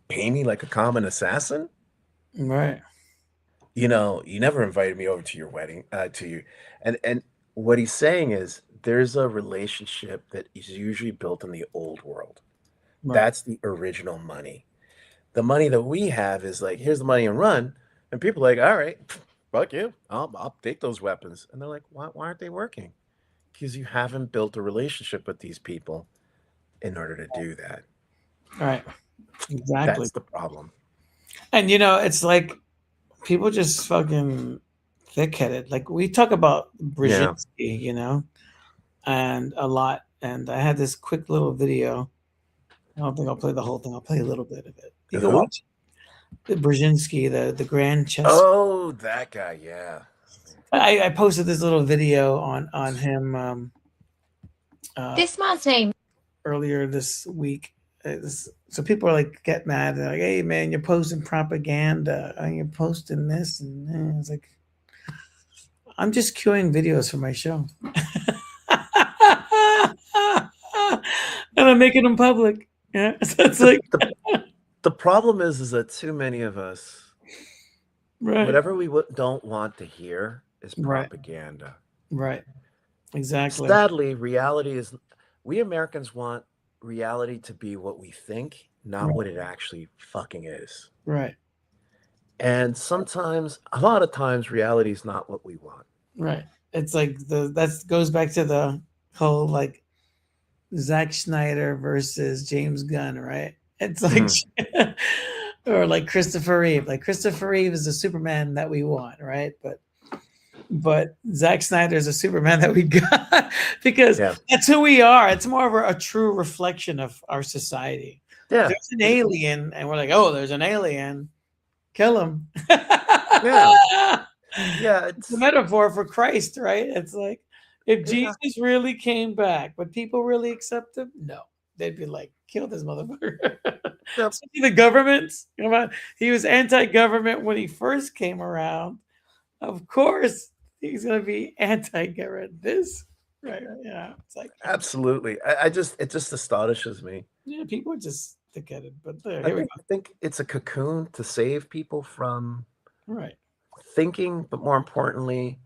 pay me like a common assassin? Right. You know, you never invited me over to your wedding, and what he's saying is there's a relationship that is usually built in the old world. Right. That's the original money. The money that we have is like, here's the money and run. And people are like, all right, fuck you. I'll take those weapons. And they're like, why aren't they working? Because you haven't built a relationship with these people in order to do that. Right. Exactly. That's the problem. And you know, it's like people just fucking thick-headed. Like we talk about Brzezinski, you know, and a lot. And I had this quick little video. I don't think I'll play the whole thing. I'll play a little bit of it. You can watch it. Brzezinski, the Grand Chess. Oh, that guy, yeah. I posted this little video on him. This man's name earlier this week. So people are like, get mad. They're like, hey man, you're posting propaganda. You're posting this and that. It's like, I'm just queuing videos for my show. And I'm making them public. Yeah. So it's like the problem is that too many of us, whatever we don't want to hear is propaganda. Right. Exactly. Sadly, reality is, we Americans want reality to be what we think, not what it actually fucking is. Right. And sometimes, a lot of times, reality is not what we want. Right. It's like that goes back to the whole like Zack Snyder versus James Gunn, right? It's like or like Christopher Reeve. Like Christopher Reeve is the Superman that we want, right? But Zack Snyder is a Superman that we got because that's who we are. It's more of a true reflection of our society. Yeah. There's an alien, and we're like, oh, there's an alien. Kill him. Yeah. It's a metaphor for Christ, right? It's like, if Jesus really came back, would people really accept him? No. They'd be like, kill this motherfucker. The government, he was anti-government when he first came around. Of course, he's going to be anti-government. Right? Yeah, it's like absolutely. It just astonishes me. Yeah, people are just thick-headed. But I think it's a cocoon to save people from thinking, but more importantly,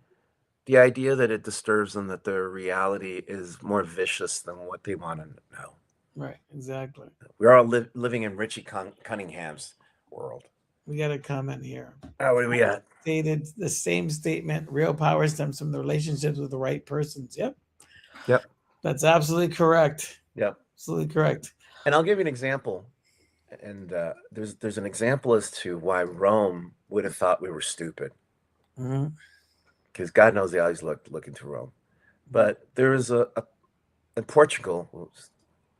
the idea that it disturbs them that their reality is more vicious than what they want to know. Right, exactly. We're all living in Richie Cunningham's world. We got a comment here. Oh, what do we got? Stated the same statement. Real power stems from the relationships with the right persons. Yep. That's absolutely correct. Yep. Absolutely correct. And I'll give you an example. And there's an example as to why Rome would have thought we were stupid. Because God knows they always look into Rome. But there was in Portugal,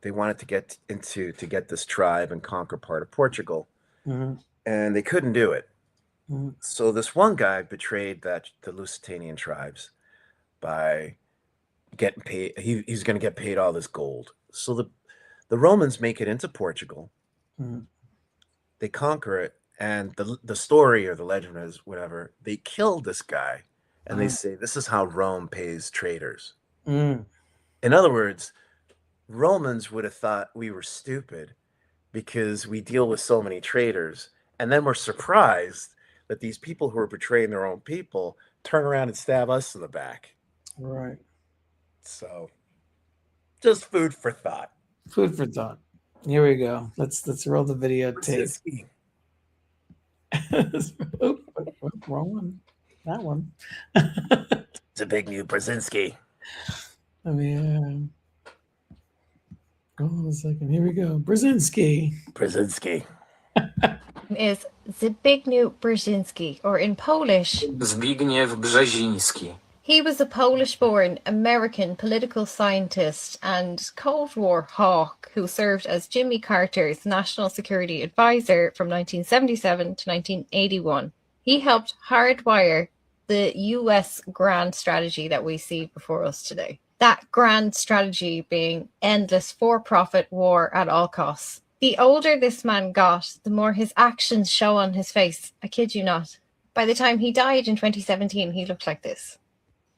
they wanted to get this tribe and conquer part of Portugal. And they couldn't do it. So this one guy betrayed the Lusitanian tribes by getting paid. He's going to get paid all this gold. So the Romans make it into Portugal. they conquer it, and the story or the legend is whatever, they kill this guy, and they say this is how Rome pays traitors. Mm. In other words, Romans would have thought we were stupid because we deal with so many traitors, and then we're surprised that these people who are betraying their own people turn around and stab us in the back. Right. So, just food for thought. Food for thought. Here we go. Let's roll the videotape. Wrong one. That one. It's a big new Brzezinski. I mean, hold on a second. Here we go. Brzezinski. Brzezinski. Is Zbigniew Brzezinski, or in Polish, Zbigniew Brzezinski. He was a Polish-born American political scientist and Cold War hawk who served as Jimmy Carter's national security advisor from 1977 to 1981. He helped hardwire the US grand strategy that we see before us today. That grand strategy being endless for-profit war at all costs. The older this man got, the more his actions show on his face. I kid you not. By the time he died in 2017, he looked like this.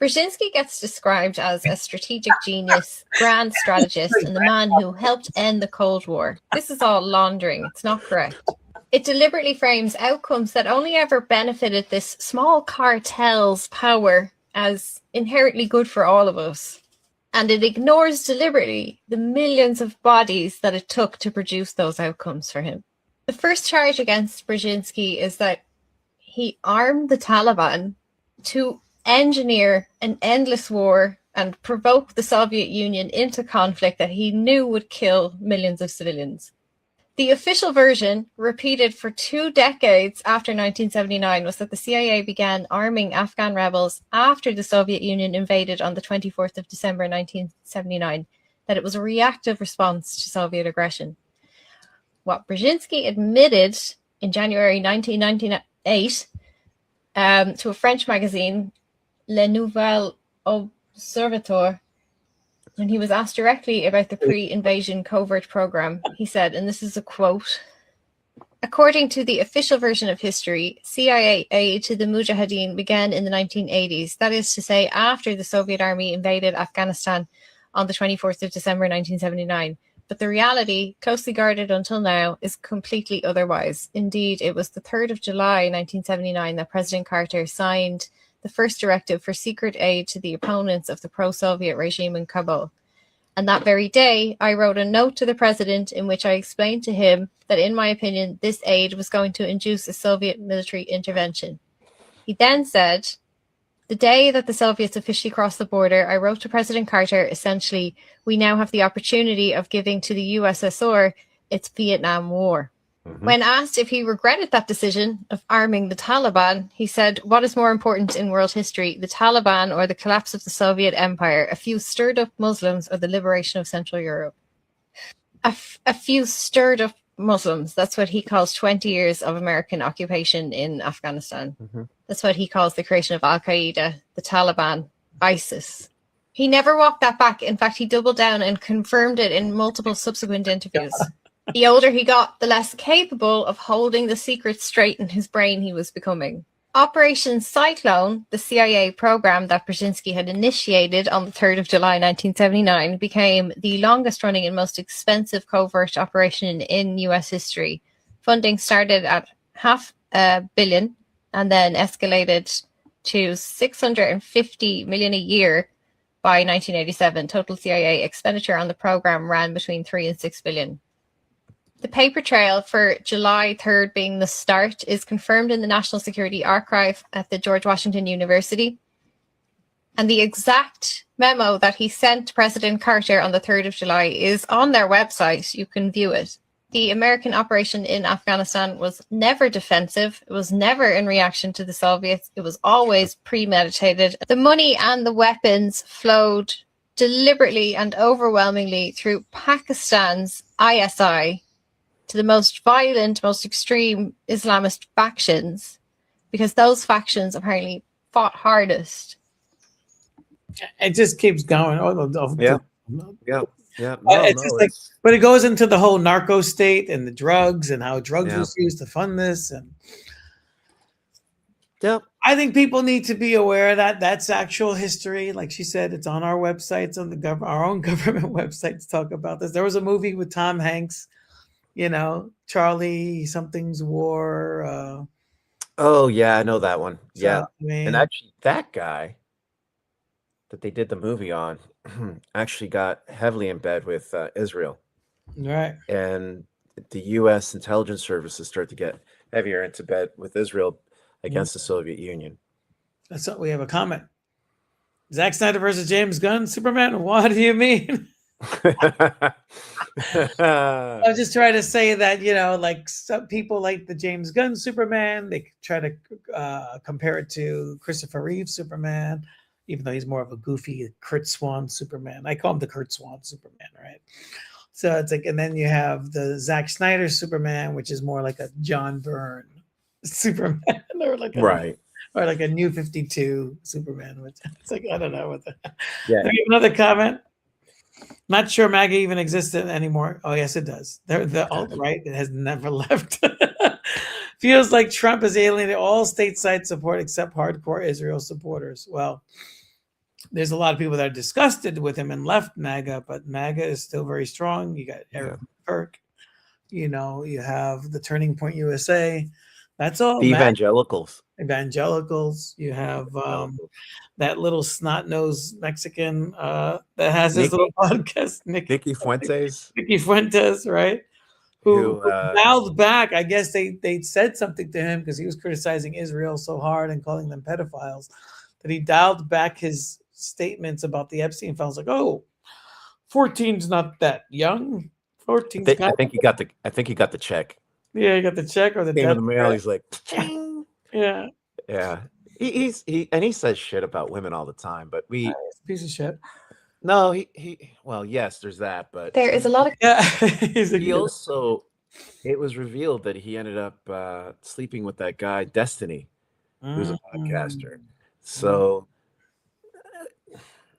Brzezinski gets described as a strategic genius, grand strategist, and the man who helped end the Cold War. This is all laundering. It's not correct. It deliberately frames outcomes that only ever benefited this small cartel's power as inherently good for all of us. And it ignores deliberately the millions of bodies that it took to produce those outcomes for him. The first charge against Brzezinski is that he armed the Taliban to engineer an endless war and provoke the Soviet Union into conflict that he knew would kill millions of civilians. The official version, repeated for 2 decades after 1979, was that the CIA began arming Afghan rebels after the Soviet Union invaded on the 24th of December 1979, that it was a reactive response to Soviet aggression. What Brzezinski admitted in January 1998 to a French magazine, Le Nouvel Observateur, when he was asked directly about the pre-invasion covert program, he said, and this is a quote, "According to the official version of history, CIA aid to the Mujahideen began in the 1980s, that is to say, after the Soviet army invaded Afghanistan on the 24th of December 1979. But the reality, closely guarded until now, is completely otherwise. Indeed, it was the 3rd of July 1979 that President Carter signed the first directive for secret aid to the opponents of the pro-Soviet regime in Kabul. And that very day, I wrote a note to the president in which I explained to him that, in my opinion, this aid was going to induce a Soviet military intervention." He then said, "The day that the Soviets officially crossed the border, I wrote to President Carter, essentially, we now have the opportunity of giving to the USSR its Vietnam War." When asked if he regretted that decision of arming the Taliban, he said, "What is more important in world history, the Taliban or the collapse of the Soviet Empire, a few stirred-up Muslims or the liberation of Central Europe?" A few stirred-up Muslims, that's what he calls 20 years of American occupation in Afghanistan. That's what he calls the creation of Al-Qaeda, the Taliban, ISIS. He never walked that back. In fact, he doubled down and confirmed it in multiple subsequent interviews. The older he got, the less capable of holding the secrets straight in his brain he was becoming. Operation Cyclone, the CIA program that Brzezinski had initiated on the 3rd of July 1979, became the longest-running and most expensive covert operation in US history. Funding started at $500 million and then escalated to $650 million a year by 1987. Total CIA expenditure on the program ran between $3 and $6 billion. The paper trail for July 3rd being the start is confirmed in the National Security Archive at the George Washington University. And the exact memo that he sent to President Carter on the 3rd of July is on their website. You can view it. The American operation in Afghanistan was never defensive. It was never in reaction to the Soviets. It was always premeditated. The money and the weapons flowed deliberately and overwhelmingly through Pakistan's ISI to the most violent, most extreme Islamist factions, because those factions apparently fought hardest. It just keeps going. Yeah. Yeah. It's just like, but it goes into the whole narco state and the drugs and how drugs was used to fund this. And I think people need to be aware of that. That's actual history. Like she said, it's on our websites, on the our own government websites talk about this. There was a movie with Tom Hanks, you know, Charlie Something's War. Oh yeah, I know that one. So, Yeah. I mean, And actually that guy that they did the movie on actually got heavily in bed with Israel. right. And the U.S. intelligence services start to get heavier into bed with Israel against the Soviet Union. That's what we have a comment. Zack Snyder versus James Gunn, Superman. What do you mean? I was just trying to say that, you know, like some people like the James Gunn Superman. They try to compare it to Christopher Reeve Superman, even though he's more of a goofy Kurt Swan Superman. I call him the Kurt Swan Superman, right? So it's like, and then you have the Zack Snyder Superman, which is more like a John Byrne Superman, or like or like a New 52 Superman. Which it's like, I don't know what the. Yeah. Another comment. Not sure MAGA even existed anymore. Oh yes, it does. The alt-right has never left. Feels like Trump has alienated all stateside support except hardcore Israel supporters. Well, there's a lot of people that are disgusted with him and left MAGA, but MAGA is still very strong. You got Eric Kirk, you know, you have the Turning Point USA. That's all. The evangelicals. Evangelicals. You have that little snot-nosed Mexican that has his little podcast, Nicky Fuentes. Nicky Fuentes, right? Who dialed back. I guess they said something to him because he was criticizing Israel so hard and calling them pedophiles that he dialed back his statements about the Epstein files. Like, oh, 14's not that young. 14's I think he got the check. Yeah, he got the check or the came in the mail. He's like, yeah. Yeah. He says shit about women all the time, but piece of shit. No, well, yes, there's that, but there is a lot of he also, it was revealed that he ended up sleeping with that guy Destiny, who's a podcaster. So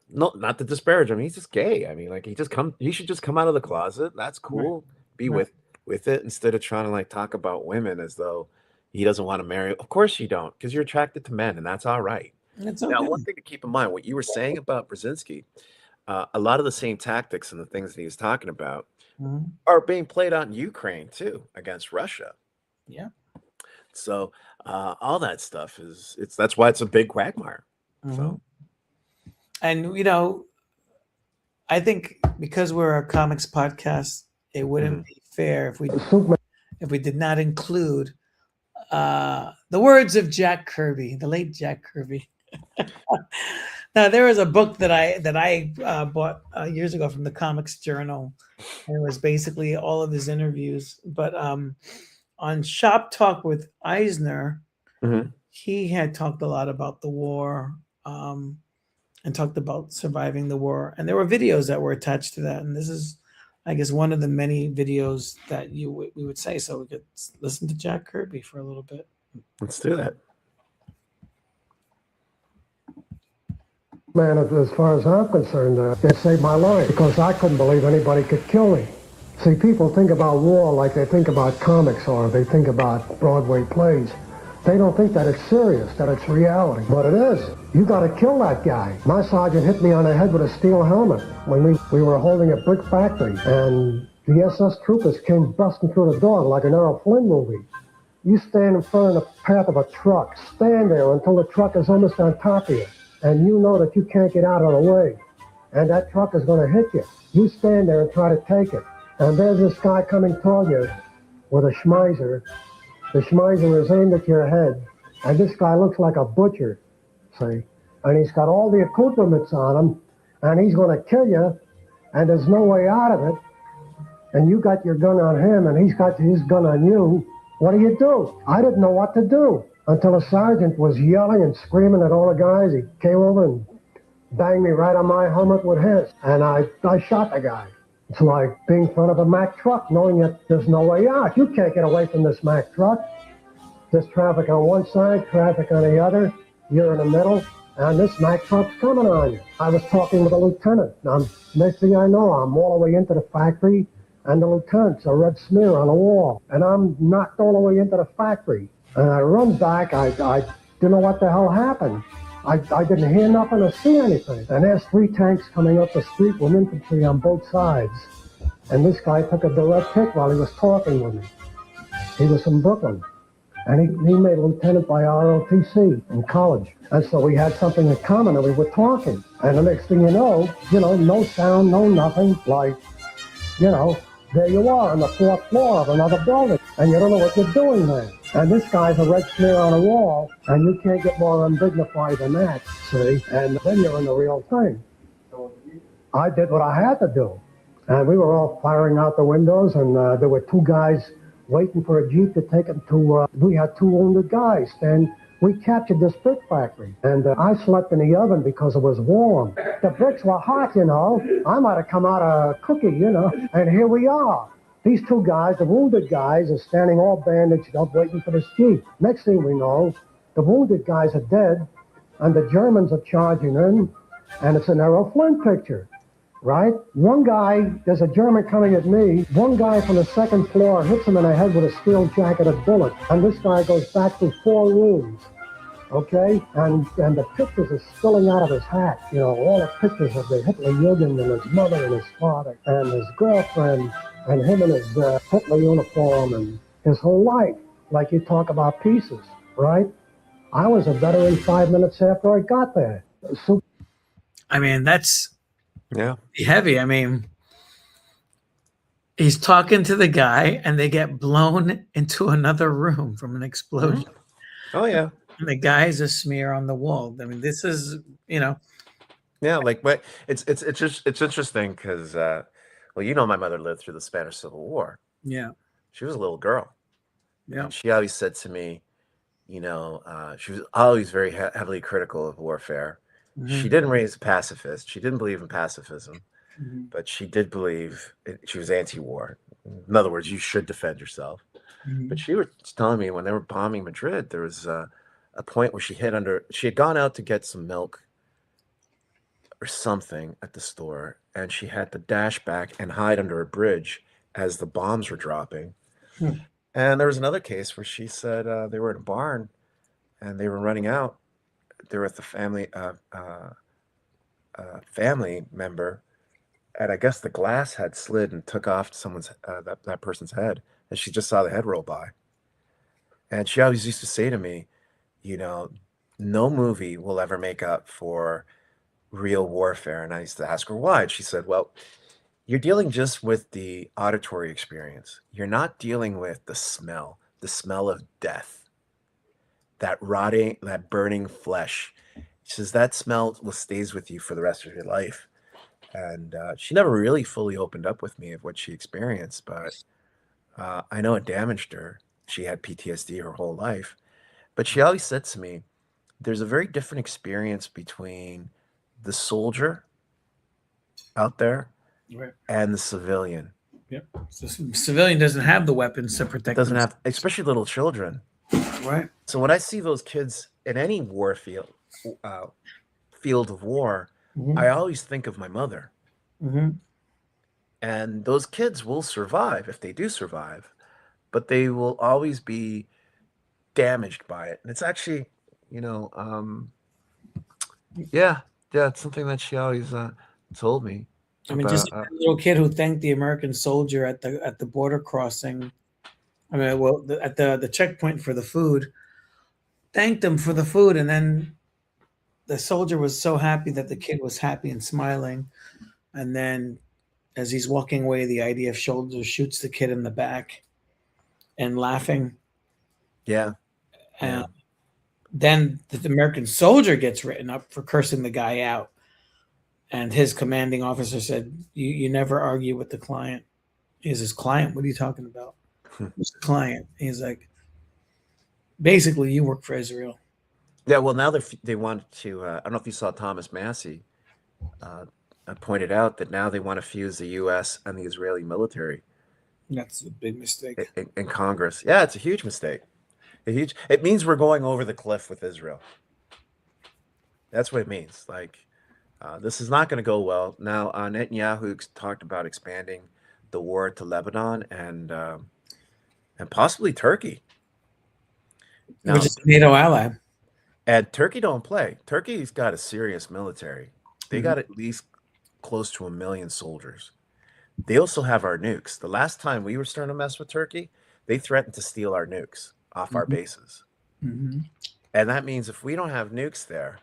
no, not to disparage him, he's just gay. I mean, like he should just come out of the closet. That's cool. Be with it instead of trying to like talk about women as though he doesn't want to marry. Of course you don't, because you're attracted to men, and that's all right. Now, one thing to keep in mind, what you were saying about Brzezinski, a lot of the same tactics and the things that he was talking about are being played out in Ukraine too, against Russia. Yeah. So all that stuff that's why it's a big quagmire. So, and you know, I think because we're a comics podcast, it wouldn't be fair if we did not include the words of Jack Kirby, the late Jack Kirby. Now, there was a book that I bought years ago from the Comics Journal, and it was basically all of his interviews. But on Shop Talk with Eisner, he had talked a lot about the war and talked about surviving the war. And there were videos that were attached to that. And this is, I guess, one of the many videos that we would say. So we could listen to Jack Kirby for a little bit. Let's do that. Man, as far as I'm concerned, it saved my life because I couldn't believe anybody could kill me. See, people think about war like they think about comics or they think about Broadway plays. They don't think that it's serious, that it's reality, but it is. You got to kill that guy. My sergeant hit me on the head with a steel helmet when we were holding a brick factory, and the SS troopers came busting through the door like an Errol Flynn movie. You stand in front of the path of a truck, stand there until the truck is almost on top of you, and you know that you can't get out of the way, and that truck is going to hit you. You stand there and try to take it, and there's this guy coming toward you with a Schmeiser. The Schmeiser is aimed at your head, and this guy looks like a butcher, see? And he's got all the accoutrements on him, and he's going to kill you, and there's no way out of it, and you got your gun on him, and he's got his gun on you. What do? I didn't know what to do until a sergeant was yelling and screaming at all the guys. He came over and banged me right on my helmet with his, and I shot the guy. It's like being in front of a Mack truck, knowing that there's no way out. You can't get away from this Mack truck. There's traffic on one side, traffic on the other. You're in the middle. and this Mack truck's coming on you. I was talking with a lieutenant. Now, next thing I know, I'm all the way into the factory, and the lieutenant's a red smear on the wall. And I'm knocked all the way into the factory. And I run back. I didn't know what the hell happened. I didn't hear nothing or see anything. And there's 3 tanks coming up the street with infantry on both sides. And this guy took a direct hit while he was talking with me. He was from Brooklyn. And he made lieutenant by ROTC in college. And so we had something in common, and we were talking. And the next thing you know, no sound, no nothing, like, there you are on the 4th floor of another building, and you don't know what you're doing there. And this guy's a red smear on a wall, and you can't get more undignified than that, see? And then you're in the real thing. I did what I had to do. And we were all firing out the windows, and there were 2 guys waiting for a Jeep to take them to, we had 2 wounded guys, and we captured this brick factory. And I slept in the oven because it was warm. The bricks were hot, I might have come out a cookie, and here we are. These 2 guys, the wounded guys, are standing all bandaged up waiting for this Jeep. Next thing we know, the wounded guys are dead, and the Germans are charging in, and it's an Errol Flynn picture. Right? One guy, there's a German coming at me. One guy from the 2nd floor hits him in the head with a steel jacketed bullet. And this guy goes back to 4 wounds. Okay? And the pictures are spilling out of his hat. All the pictures of the Hitler Jugend and his mother and his father and his girlfriend and him in his Hitler uniform and his whole life. Like you talk about pieces, right? I was a veteran 5 minutes after I got there. So, I mean, that's heavy. I mean, he's talking to the guy and they get blown into another room from an explosion. Oh yeah. And the guy's a smear on the wall. I mean, this is, Yeah, like it's interesting because my mother lived through the Spanish Civil War. Yeah. She was a little girl. Yeah. And she always said to me, she was always very heavily critical of warfare. Mm-hmm. She didn't raise a pacifist. She didn't believe in pacifism, but she did believe she was anti-war. In other words, you should defend yourself. But she was telling me when they were bombing Madrid, there was a point where she had gone out to get some milk or something at the store, and she had to dash back and hide under a bridge as the bombs were dropping. And there was another case where she said they were in a barn and they were running out. They were with a family member, and I guess the glass had slid and took off someone's that person's head, and she just saw the head roll by. And she always used to say to me, no movie will ever make up for real warfare. And I used to ask her why. And she said, well, you're dealing just with the auditory experience. You're not dealing with the smell of death. That rotting, that burning flesh. She says that smell stays with you for the rest of your life. And she never really fully opened up with me of what she experienced, but I know it damaged her. She had PTSD her whole life. But she always said to me, there's a very different experience between the soldier out there and the civilian. Yep. So civilian doesn't have the weapons to protect. Doesn't have, especially little children. Right. So when I see those kids in any war field of war, I always think of my mother. And those kids will survive if they do survive, but they will always be damaged by it. And it's actually, it's something that she always told me. I mean, just a little kid who thanked the American soldier at the border crossing. I mean, well, at the checkpoint for the food, thanked him for the food, and then the soldier was so happy that the kid was happy and smiling, and then as he's walking away, the IDF soldier shoots the kid in the back, and laughing. Yeah. And then the American soldier gets written up for cursing the guy out, and his commanding officer said, "You never argue with the client." He's his client. What are you talking about? Who's the client? He's like, basically, you work for Israel. Yeah, well, now they want to, I don't know if you saw Thomas Massey pointed out that now they want to fuse the U.S. and the Israeli military. That's a big mistake. In Congress. Yeah, it's a huge mistake. It means we're going over the cliff with Israel. That's what it means. Like, this is not going to go well. Now, Netanyahu talked about expanding the war to Lebanon and possibly Turkey. Now, which is a NATO ally. and Turkey don't play. Turkey's got a serious military. They got at least close to 1 million soldiers. They also have our nukes. The last time we were starting to mess with Turkey, they threatened to steal our nukes off our bases. And that means if we don't have nukes there,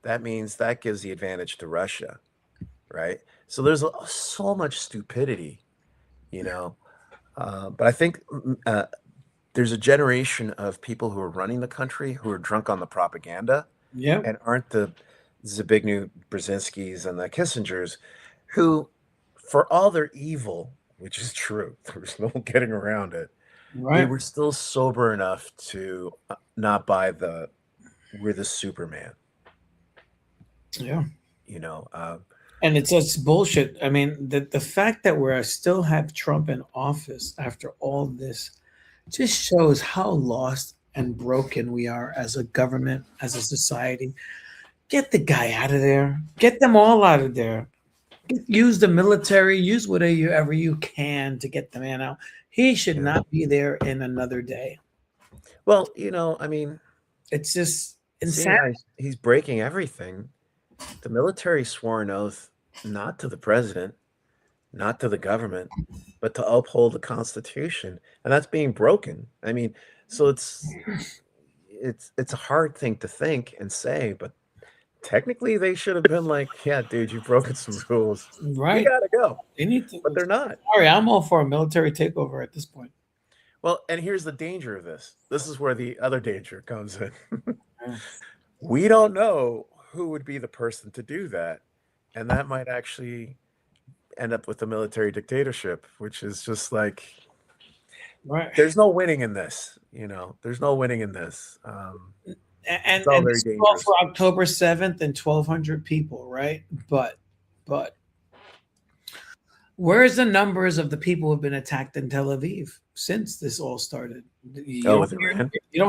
that means that gives the advantage to Russia, right? So there's so much stupidity, you know. But I think there's a generation of people who are running the country who are drunk on the propaganda and aren't the Zbigniew Brzezinskis and the Kissingers who, for all their evil, which is true, there's no getting around it, they were still sober enough to not buy we're the Superman. Yeah. You know, and it's bullshit. I mean, the fact that we still have Trump in office after all this just shows how lost and broken we are as a government, as a society. Get the guy out of there. Get them all out of there. Use the military. Use whatever you can to get the man out. He should not be there in another day. Well, you know, I mean, it's just insane. He's breaking everything. The military swore an oath not to the president, not to the government, but to uphold the Constitution, and that's being broken. I mean, so it's a hard thing to think and say, but technically they should have been like, yeah, dude, you've broken some rules. Right. You gotta go. They need to, but they're not. Sorry, I'm all for a military takeover at this point. Well, and here's the danger of this. This is where the other danger comes in. We don't know who would be the person to do that. And that might actually end up with a military dictatorship, which is just like, there's no winning in this. You know, there's no winning in this. And it's all for October 7th and 1,200 people, right? But where's the numbers of the people who have been attacked in Tel Aviv since this all started? You don't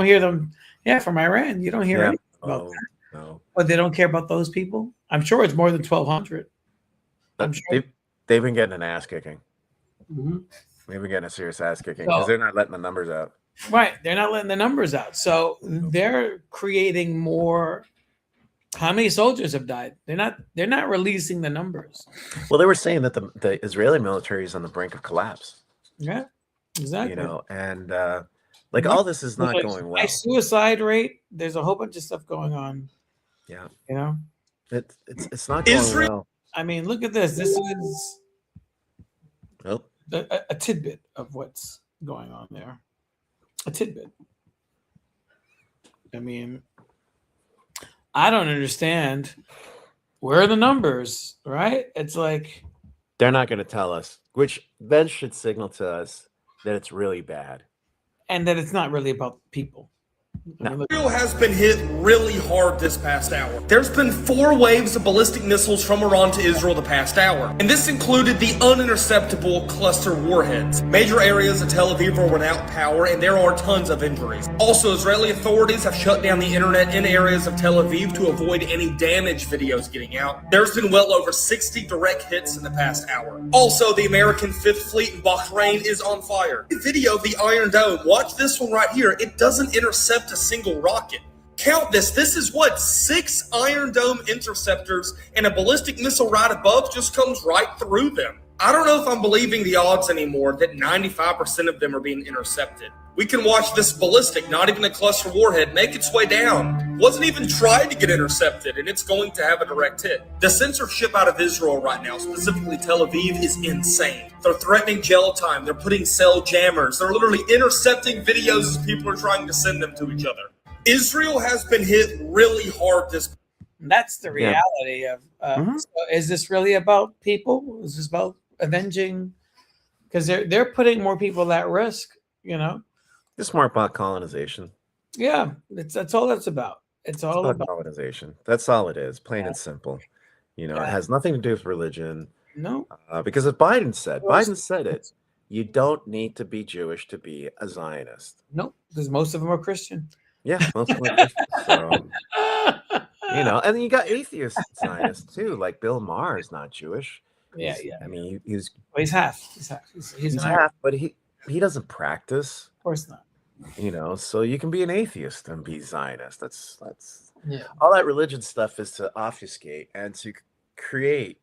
hear them. Yeah, from Iran. You don't hear anything about that. No. But they don't care about those people? I'm sure it's more than 1,200. I'm sure. They've been getting an ass kicking. They've been getting a serious ass kicking because they're not letting the numbers out. Right. They're not letting the numbers out. So they're creating more. How many soldiers have died? They're not releasing the numbers. Well, they were saying that the Israeli military is on the brink of collapse. Yeah, exactly. You know, and like all this is not going well. High suicide rate. There's a whole bunch of stuff going on. Yeah. You know? It's not going well. I mean, look at this. This is Nope. a tidbit of what's going on there. A tidbit. I mean, I don't understand. Where are the numbers, right? It's like they're not going to tell us, which then should signal to us that it's really bad. And that it's not really about people. Israel has been hit really hard this past hour. There's been 4 waves of ballistic missiles from Iran to Israel the past hour, and this included the uninterceptable cluster warheads. Major areas of Tel Aviv are without power, and there are tons of injuries. Also, Israeli authorities have shut down the internet in areas of Tel Aviv to avoid any damage videos getting out. There's been well over 60 direct hits in the past hour. Also, the American 5th Fleet in Bahrain is on fire. The video of the Iron Dome, watch this one right here. It doesn't intercept a single rocket. Count this. This is what 6 Iron Dome interceptors, and a ballistic missile right above just comes right through them. I don't know if I'm believing the odds anymore that 95% of them are being intercepted. We can watch this ballistic, not even a cluster warhead, make its way down. Wasn't even trying to get intercepted, and it's going to have a direct hit. The censorship out of Israel right now, specifically Tel Aviv, is insane. They're threatening jail time. They're putting cell jammers. They're literally intercepting videos as people are trying to send them to each other. Israel has been hit really hard this. That's the reality of. So is this really about people? Is this about avenging? Because they're putting more people at risk. You know. It's more about colonization. Yeah, that's all that's about. It's all about colonization. That's all it is, plain and simple. You know, it has nothing to do with religion. No, because as Biden said it. You don't need to be Jewish to be a Zionist. No, because most of them are Christian. Yeah, most of them are Christian. So, You know, and then you got atheist Zionists too, like Bill Maher is not Jewish. Yeah, He's, yeah. I mean, he's Well, he's half. He's an half, but he doesn't practice. Of course not. You know, so you can be an atheist and be Zionist. That's Yeah. all that religion stuff is to obfuscate and to create.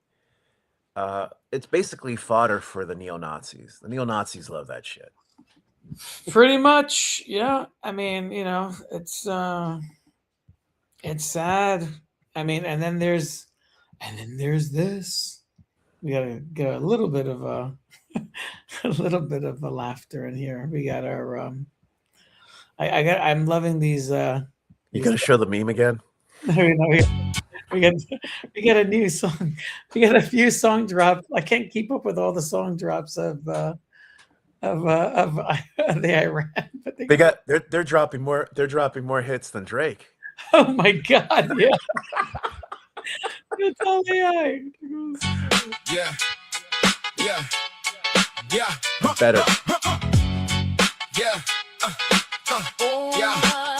It's basically fodder for the neo-Nazis. The neo-Nazis love that shit. Pretty much, yeah. I mean, you know, it's sad. I mean, and then there's this. We gotta get a little bit of a laughter in here. We got our I'm loving these. You gonna show the meme again? We got a new song. We got a few song drops. I can't keep up with all the song drops of the Iran. But they're dropping more. They're dropping more hits than Drake. Oh my God! Yeah. It's all AI. Yeah. Yeah. Yeah. Better. Yeah.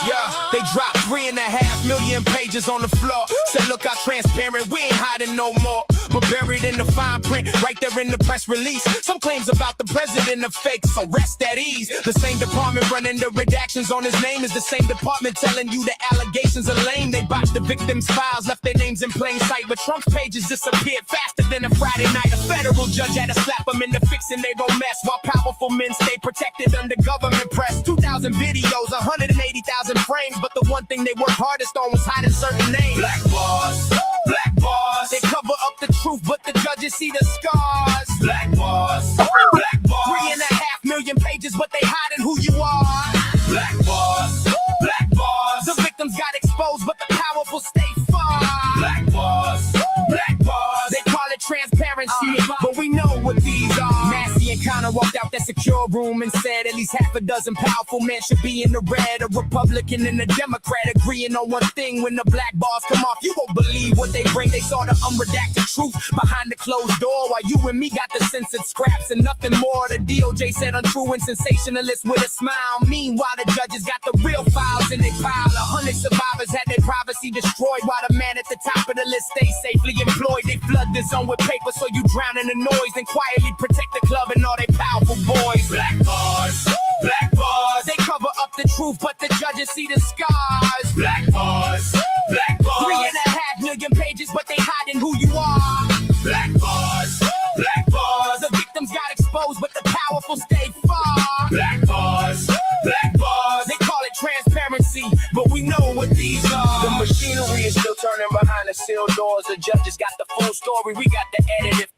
Yeah. They dropped 3.5 million pages on the floor. Said, look how transparent, we ain't hiding no more. But buried in the fine print, right there in the press release. Some claims about the president are fake, so rest at ease. The same department running the redactions on his name is the same department telling you the allegations are lame. They botched the victims' files, left their names in plain sight. But Trump's pages disappeared faster than a Friday night. A federal judge had to slap them into fixing their own mess, while powerful men stay protected under government press. 2,000 videos, 180,000 frames, but the one thing they worked hardest on was hiding certain names. Black boss, black boss. They cover up the truth, but the judges see the scars. Black boss, black boss. 3.5 million pages, but they hiding who you are. Black boss, black boss. The victims got exposed, but the powerful stay far. Black boss, black boss. They call it transparency, but we know what these are. Massey and Connor walked out that secure room and said at least half a dozen powerful men should be in the red. A Republican and a Democrat agreeing on one thing. When the black bars come off, you won't believe what they bring. They saw the unredacted truth behind the closed door, while you and me got the censored scraps and nothing more. The DOJ said untrue and sensationalist with a smile. Meanwhile, the judges got the real files in their pile. 100 survivors had their privacy destroyed, while the man at the top of the list stays safely employed. They flood the zone with paper so you drown in the noise and quietly protect the club and all they powerful boys. Black bars, black bars. They cover up the truth, but the judges see the scars. Black bars, black bars. 3.5 million pages, but they hiding who you are. Black bars, black bars. The victims got exposed, but the powerful stay far. Black bars, black bars. They call it transparency, but we know what these are. The machinery is still turning behind the sealed doors. The judges got the full story, we got to edit it.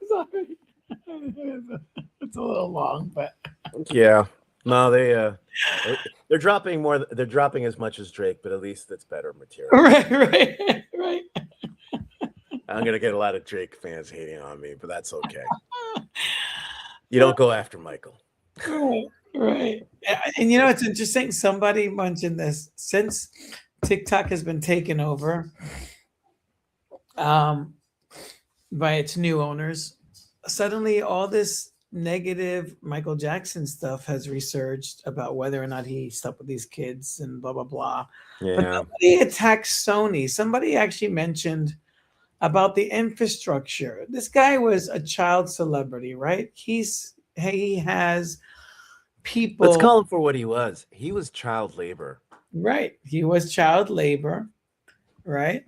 Sorry. It's a little long, but Yeah. No, they're dropping more. They're dropping as much as Drake, but at least it's better material. right. I'm gonna get a lot of Drake fans hating on me, but that's okay. You don't go after Michael. Right. And you know, it's interesting. Somebody mentioned this since TikTok has been taken over by its new owners. Suddenly, all this negative Michael Jackson stuff has resurged about whether or not he slept with these kids and blah blah blah. Yeah. But nobody attacks Sony. Somebody actually mentioned about the infrastructure. This guy was a child celebrity, right? He has people. Let's call him for what he was. He was child labor. Right. He was child labor, right?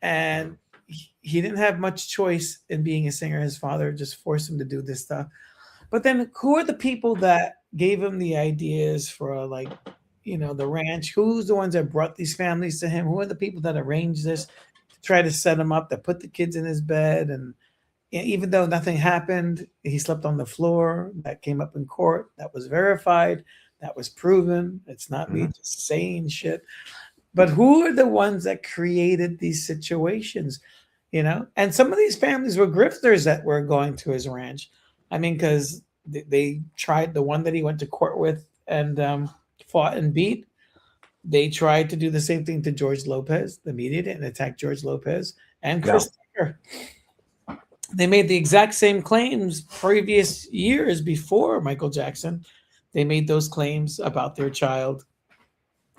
And he didn't have much choice in being a singer. His father just forced him to do this stuff. But then who are the people that gave him the ideas for, like, you know, the ranch? Who's the ones that brought these families to him? Who are the people that arranged this to try to set him up, that put the kids in his bed? And even though nothing happened, he slept on the floor. That came up in court. That was verified. That was proven. It's not me just saying shit. But who are the ones that created these situations, you know? And some of these families were grifters that were going to his ranch. I mean, because they tried, the one that he went to court with and fought and beat, they tried to do the same thing to George Lopez. The media didn't attack George Lopez and Chris Tucker. They made the exact same claims previous years before Michael Jackson. They made those claims about their child,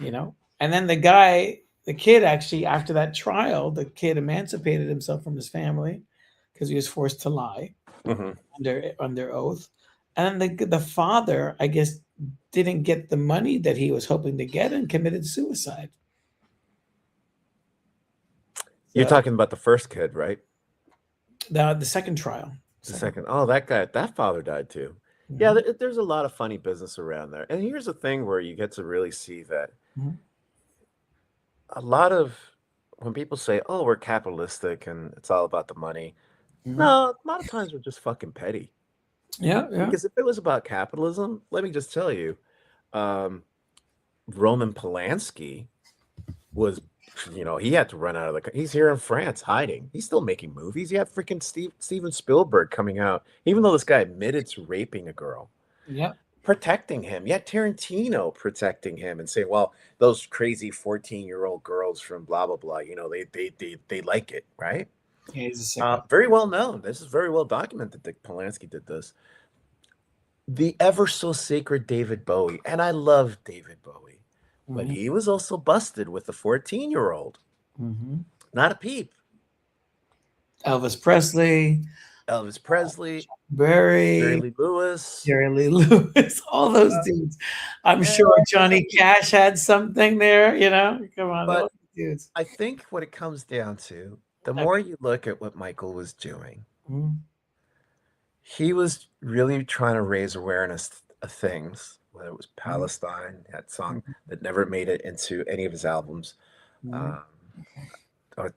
you know? And then the guy the kid actually, after that trial, the kid emancipated himself from his family because he was forced to lie under oath. And the father, I guess, didn't get the money that he was hoping to get and committed suicide. You're talking about the first kid, right? The second trial. The second. Oh, that father died too. Yeah, there's a lot of funny business around there. And here's the thing where you get to really see that a lot of when people say, "Oh, we're capitalistic and it's all about the money," no, a lot of times we're just fucking petty. Yeah. Because if it was about capitalism, let me just tell you, Roman Polanski was, he had to run out of he's here in France hiding. He's still making movies. You have freaking Steven Spielberg coming out, even though this guy admitted to raping a girl. Yeah. Protecting him. Yet Tarantino protecting him and saying, well, those crazy 14-year-old girls from blah, blah, blah, they like it, right? Yeah, he's a sick very well known. This is very well documented that Polanski did this. The ever so sacred David Bowie, and I love David Bowie, but he was also busted with a 14-year-old. Not a peep. Elvis Presley, Jerry Lee Lewis, all those dudes. I'm sure Johnny Cash had something there, Come on, but those dudes. I think what it comes down to, the more you look at what Michael was doing, he was really trying to raise awareness of things, whether it was Palestine, that song that never made it into any of his albums. I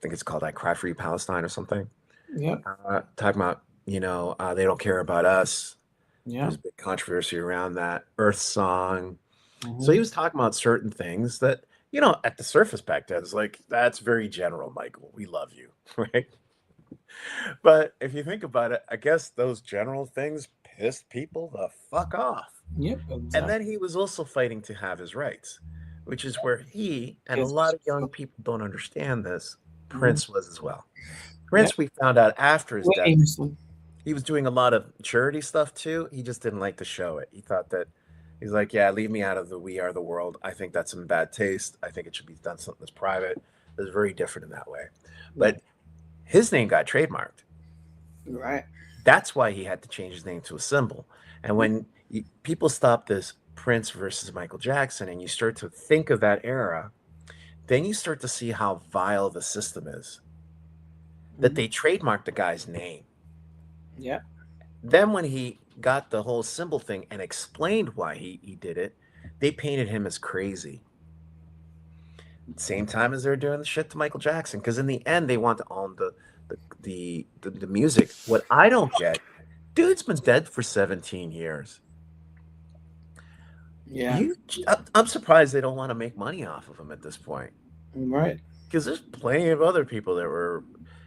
think it's called I Cry For You, Palestine or something. Yeah. Talking about, they don't care about us. Yeah. There's a big controversy around that. Earth Song. So he was talking about certain things that, at the surface back then, it's like, that's very general, Michael. We love you, right? But if you think about it, I guess those general things pissed people the fuck off. Yep. Exactly. And then he was also fighting to have his rights, which is where he, and a lot of young people don't understand this, Prince was as well. Prince, we found out after his death, he was doing a lot of charity stuff too. He just didn't like to show it. He thought that, he's like, yeah, leave me out of the We Are the World. I think that's in bad taste. I think it should be done something that's private. It's very different in that way. But his name got trademarked. Right. That's why he had to change his name to a symbol. And when people stop this Prince versus Michael Jackson and you start to think of that era, then you start to see how vile the system is. That they trademarked the guy's name. Yeah. Then when he got the whole symbol thing and explained why he did it, they painted him as crazy. Same time as they're doing the shit to Michael Jackson, because in the end they want to own the music. What I don't get, dude's been dead for 17 years. Yeah. I'm surprised they don't want to make money off of him at this point. Right. Because there's plenty of other people that were,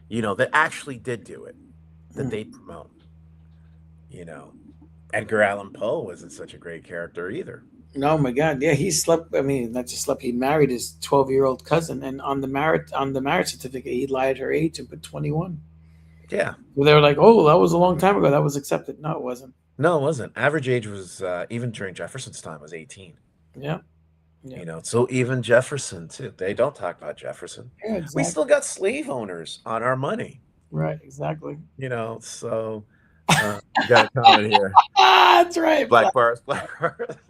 that actually did do it, that they promote. Edgar Allan Poe wasn't such a great character either. Oh my God! Yeah, he slept. I mean, not just slept. He married his 12-year-old cousin, and on the marriage certificate, he lied her age and put 21. Yeah. Well, they were like, "Oh, that was a long time ago. That was accepted." No, it wasn't. No, it wasn't. Average age was even during Jefferson's time was 18. Yeah. So even Jefferson too. They don't talk about Jefferson. Yeah, exactly. We still got slave owners on our money. Right. Exactly. So. You got a comment here. That's right. Black bars.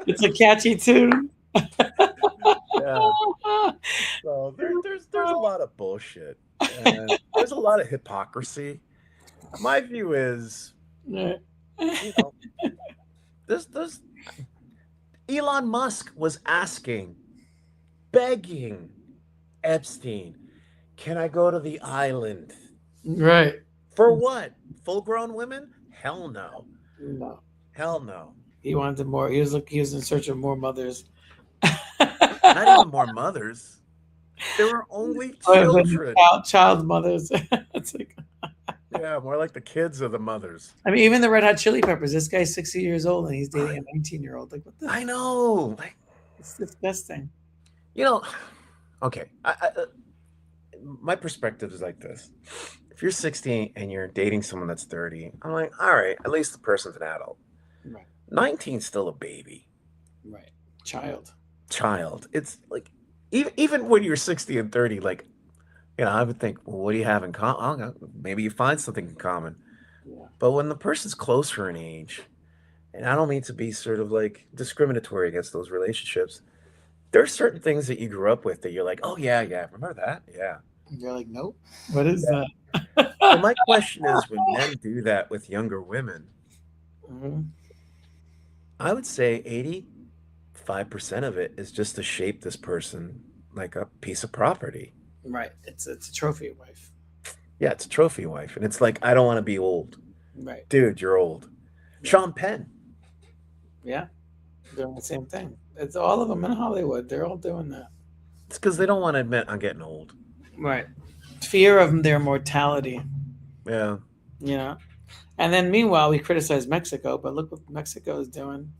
It's a catchy tune. Yeah. So there's a lot of bullshit. And there's a lot of hypocrisy. My view is, this Elon Musk was begging Epstein, can I go to the island? Right. For what? Full-grown women? Hell no. No. Hell no. He wanted more. He was in search of more mothers. Not even more mothers. There were only children. Child mothers. It's like, yeah, more like the kids of the mothers. I mean, even the Red Hot Chili Peppers. This guy's 60 years old and he's dating a 19-year-old. Like, what the? I know. It's disgusting. Okay. My perspective is like this. If you're 60 and you're dating someone that's 30, I'm like, all right, at least the person's an adult. Right. 19's still a baby. Right. Child. It's like, even when you're 60 and 30, like, I would think, well, what do you have in common? Maybe you find something in common. Yeah. But when the person's closer in age, and I don't mean to be sort of like discriminatory against those relationships, there are certain things that you grew up with that you're like, oh yeah, remember that? Yeah. You're like, nope. What is that? Well, my question is, when men do that with younger women, I would say 85% of it is just to shape this person like a piece of property. Right. It's a trophy wife. Yeah, it's a trophy wife. And it's like, I don't want to be old. Right. Dude, you're old. Sean Penn. Yeah. Doing the same thing. It's all of them in Hollywood. They're all doing that. It's because they don't want to admit I'm getting old. Right. Fear of their mortality. Yeah. And then meanwhile, we criticize Mexico, but look what Mexico is doing.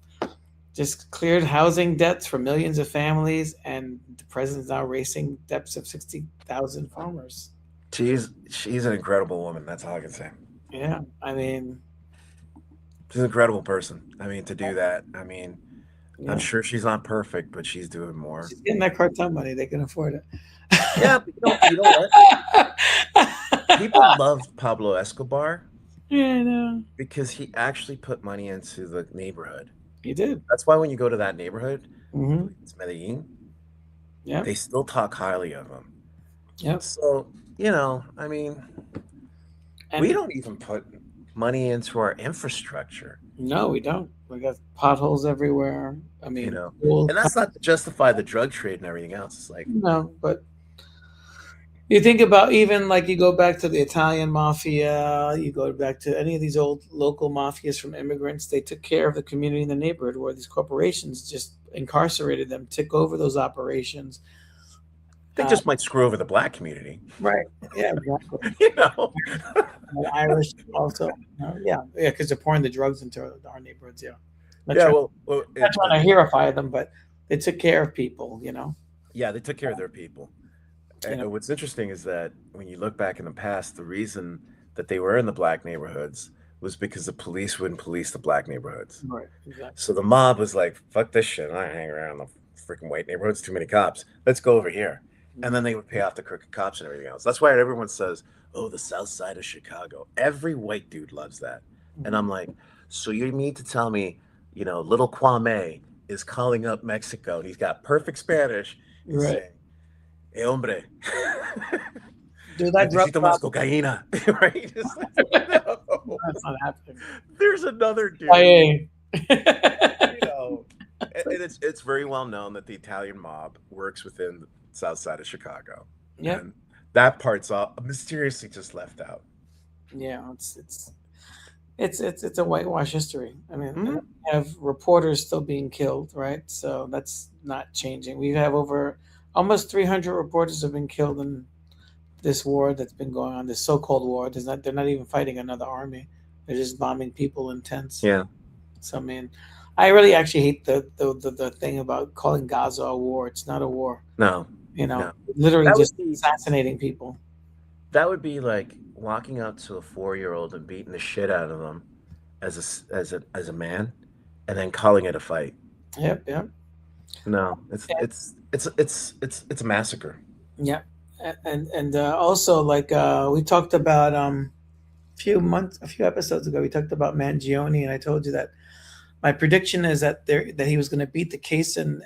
Just cleared housing debts for millions of families, and the president's now racing debts of 60,000 farmers. She's an incredible woman. That's all I can say. Yeah. I mean, she's an incredible person. I mean, to do that, I mean, yeah. I'm sure she's not perfect, but she's doing more. She's getting that cartel money. They can afford it. Yeah, but you know what? People love Pablo Escobar. Yeah, I know. Because he actually put money into the neighborhood. He did. That's why when you go to that neighborhood, Mm-hmm. it's Medellin, yeah, they still talk highly of him. Yeah. So, I mean, we don't even put money into our infrastructure. No, we don't. We got potholes everywhere. I mean, and that's not to justify the drug trade and everything else. It's like, no, but you think about, even like, you go back to the Italian mafia, you go back to any of these old local mafias from immigrants. They took care of the community in the neighborhood, where these corporations just incarcerated them, took over those operations. They just might screw over the black community. Right. Yeah, exactly. The Irish also. Yeah, because they're pouring the drugs into our neighborhoods. Yeah. Not trying to heroify them, but they took care of people, Yeah, they took care of their people. And what's interesting is that when you look back in the past, the reason that they were in the black neighborhoods was because the police wouldn't police the black neighborhoods. Right, exactly. So the mob was like, fuck this shit. I ain't hanging around the freaking white neighborhoods. Too many cops. Let's go over here. And then they would pay off the crooked cops and everything else. That's why everyone says, oh, the south side of Chicago. Every white dude loves that. And I'm like, so you mean to tell me, little Kwame is calling up Mexico and he's got perfect Spanish and saying, hey, hombre. Dude, that drug más cocaína. Right? No. That's not happening. There's another dude. Hey. And it's very well known that the Italian mob works within the south side of Chicago. Yeah. And that part's all mysteriously just left out. Yeah, it's a whitewash history. I mean, we have reporters still being killed, right? So that's not changing. We have over almost 300 reporters have been killed in this war that's been going on, this so-called war. They're not even fighting another army. They're just bombing people in tents. Yeah. So, I mean, I really actually hate the thing about calling Gaza a war. It's not a war. No. Literally just assassinating people. That would be like walking up to a 4-year-old and beating the shit out of them as a man, and then calling it a fight. Yep. No, it's a massacre. Yeah, and also, like, we talked about a few episodes ago, we talked about Mangione, and I told you that my prediction is that he was going to beat the case and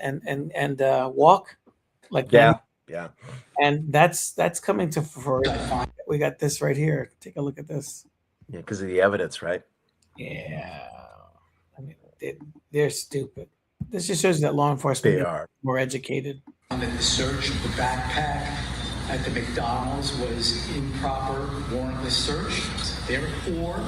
walk like that. Yeah. And that's coming to fruition. We got this right here. Take a look at this. Yeah, because of the evidence, right? Yeah. I mean, they're stupid. This just shows that law enforcement are more educated. That the search of the backpack at the McDonald's was improper, warrantless search. Therefore,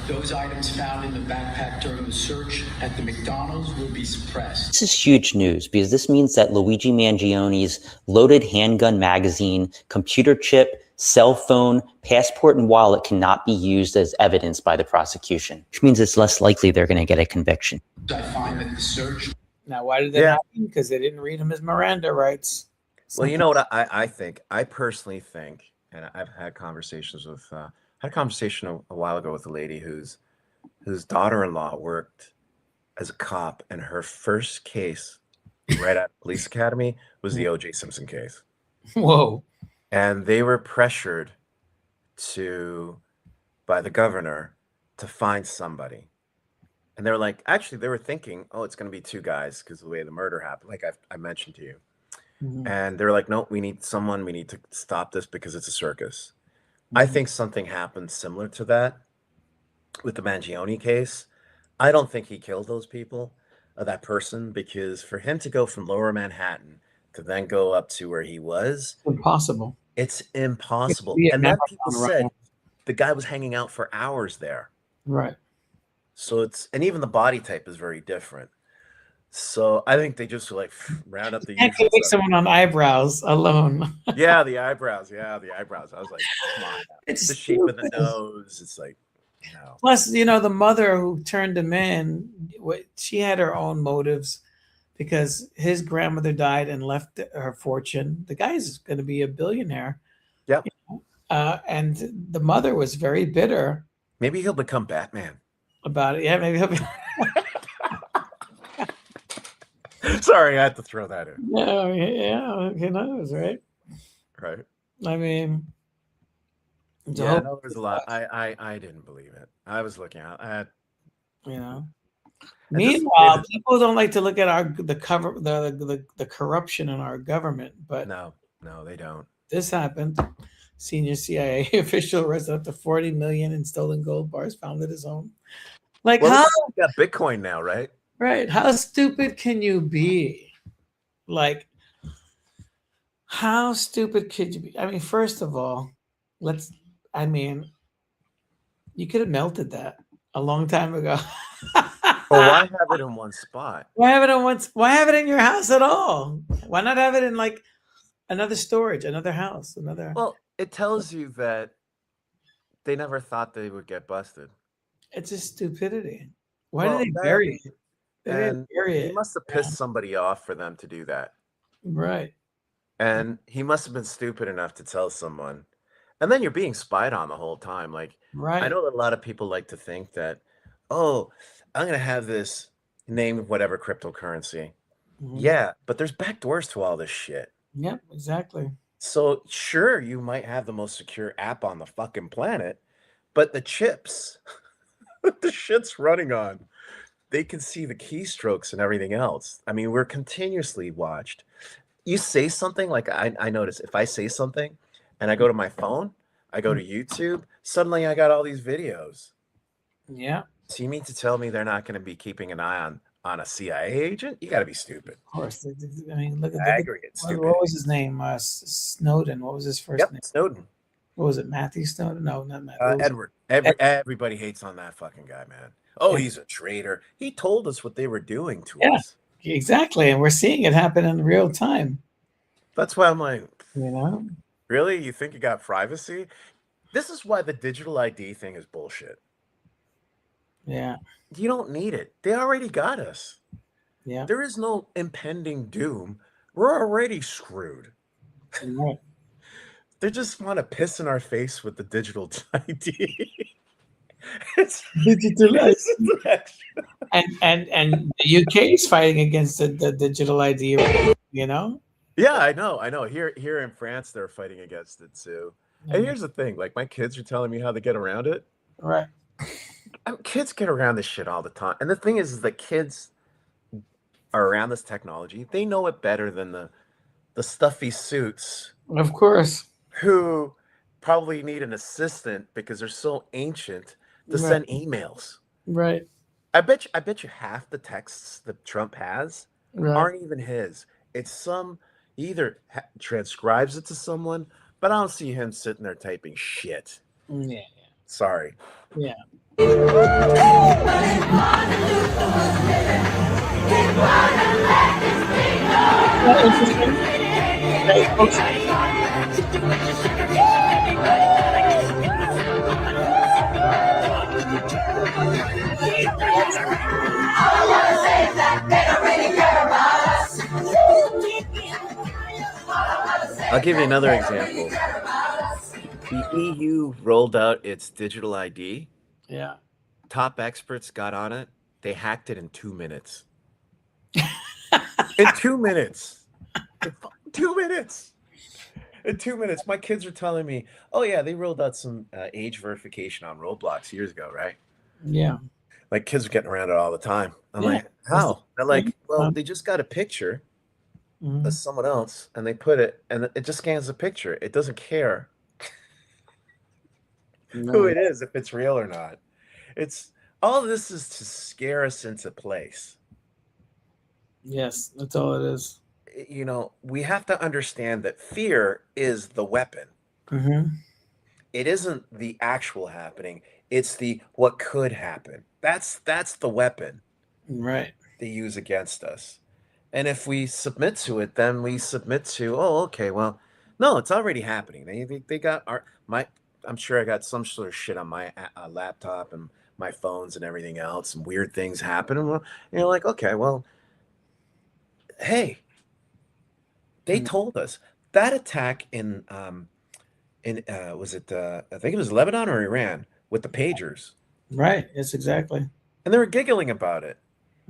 those items found in the backpack during the search at the McDonald's will be suppressed. This is huge news because this means that Luigi Mangione's loaded handgun magazine, computer chip, cell phone, passport, and wallet cannot be used as evidence by the prosecution, which means it's less likely they're going to get a conviction. I find that the search... Now, why did that happen? Because they didn't read him his Miranda rights. Well, you know what I think? I personally think, and I've had conversations with... I had a conversation a while ago with a lady whose daughter-in-law worked as a cop, and her first case right out of police academy was the O.J. Simpson case. Whoa. And they were pressured by the governor to find somebody. And they were like, actually, they were thinking, oh, it's going to be two guys because of the way the murder happened, like I mentioned to you. And they were like, no, we need someone. We need to stop this because it's a circus. I think something happened similar to that with the Mangione case. I don't think he killed those people, that person, because for him to go from Lower Manhattan to then go up to where he was, Impossible. it's impossible. Be a And then marathon people runner. said the guy was hanging out for hours there. Right. So and even the body type is very different. So I think they just like round up the Can't usual convict stuff. someone on eyebrows alone. Yeah, the eyebrows. Yeah, the eyebrows. I was like, come on. It's the shape of the stupid. nose. It's like, no. Plus, the mother who turned him in, she had her own motives because his grandmother died and left her fortune. The guy's going to be a billionaire. Yep. And the mother was very bitter. Maybe he'll become Batman. About it. Yeah, maybe he'll be. Sorry, I had to throw that in. Yeah, who knows, right? Right. I mean, yeah, no, there's a lot. I didn't believe it. I was looking at, Meanwhile, people don't like to look at the corruption in our government, but no, they don't. This happened. Senior CIA official arrested up to 40 million in stolen gold bars found at his home. Like, how? We got Bitcoin now, right? Right. How stupid can you be? Like, how stupid could you be? I mean, first of all, you could have melted that a long time ago. Well, why have it in one spot? Why have it in your house at all? Why not have it in like another storage, another house, another? Well, it tells you that they never thought they would get busted. It's just stupidity. Why did they bury it? He must have pissed somebody off for them to do that. Right. And he must have been stupid enough to tell someone. And then you're being spied on the whole time. Like, right. I know that a lot of people like to think that, oh, I'm going to have this name of whatever cryptocurrency. Yeah, but there's backdoors to all this shit. Yep, exactly. So sure, you might have the most secure app on the fucking planet, but the chips, the shit's running on, they can see the keystrokes and everything else. I mean, we're continuously watched. You say something like I notice if I say something and I go to my phone, I go to YouTube, suddenly I got all these videos. Yeah. So you mean to tell me they're not going to be keeping an eye on a CIA agent? You got to be stupid. Of course. I mean, look at aggregate. What was his name? Snowden. What was his first name? Snowden. What was it? Matthew Snowden? No, not Matthew. Edward. Everybody hates on that fucking guy, man. Oh, he's a traitor. He told us what they were doing to us. Exactly. And we're seeing it happen in real time. That's why I'm like, really? You think you got privacy? This is why the digital ID thing is bullshit. Yeah. You don't need it. They already got us. Yeah. There is no impending doom. We're already screwed. Right. They just want to piss in our face with the digital ID. It's digital ID. and the UK is fighting against the digital ID, Yeah, I know. Here in France, they're fighting against it too. And here's the thing: like my kids are telling me how to get around it. Right. Kids get around this shit all the time. And the thing is that kids are around this technology. They know it better than the stuffy suits. Of course. Who probably need an assistant because they're so ancient to send emails. Right. I bet you half the texts that Trump has aren't even his. It's he either transcribes it to someone, but I don't see him sitting there typing shit. Yeah. Sorry. Yeah. I'll give you another example. The EU rolled out its digital ID. Yeah. Top experts got on it. They hacked it in 2 minutes. In 2 minutes. In 2 minutes. In 2 minutes. My kids are telling me, oh, yeah, they rolled out some age verification on Roblox years ago, right? Yeah. Like, kids are getting around it all the time. I'm Yeah. like, how? They're like, well, they just got a picture of someone else, and they put it, and it just scans the picture. It doesn't care who it is, if it's real or not. It's all this is to scare us into place. Yes, that's all it is. You know, we have to understand that fear is the weapon. It isn't the actual happening. It's the what could happen. That's the weapon, right? They use against us. And if we submit to it, then we submit to, oh, okay, well, no, it's already happening. They got I'm sure I got some sort of shit on my laptop and my phones and everything else, and weird things happen. And you're like, okay, well, hey, they told us that attack in was it I think it was Lebanon or Iran with the pagers. Right. Yes, exactly. And they were giggling about it.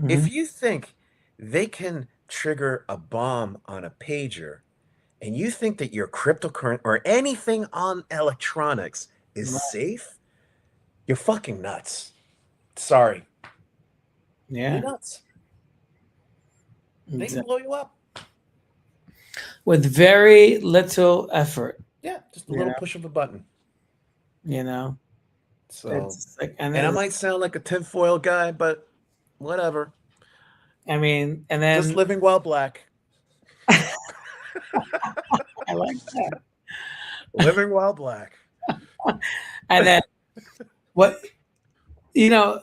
If you think they can trigger a bomb on a pager, and you think that your cryptocurrency or anything on electronics is safe, you're fucking nuts. Sorry. Yeah. You're nuts. They can blow you up. With very little effort. Yeah, just a little push of a button. You know? So, it's like, and I might sound like a tinfoil guy, but whatever. I mean, and then just living while black. I like that. Living while black. And then what, you know,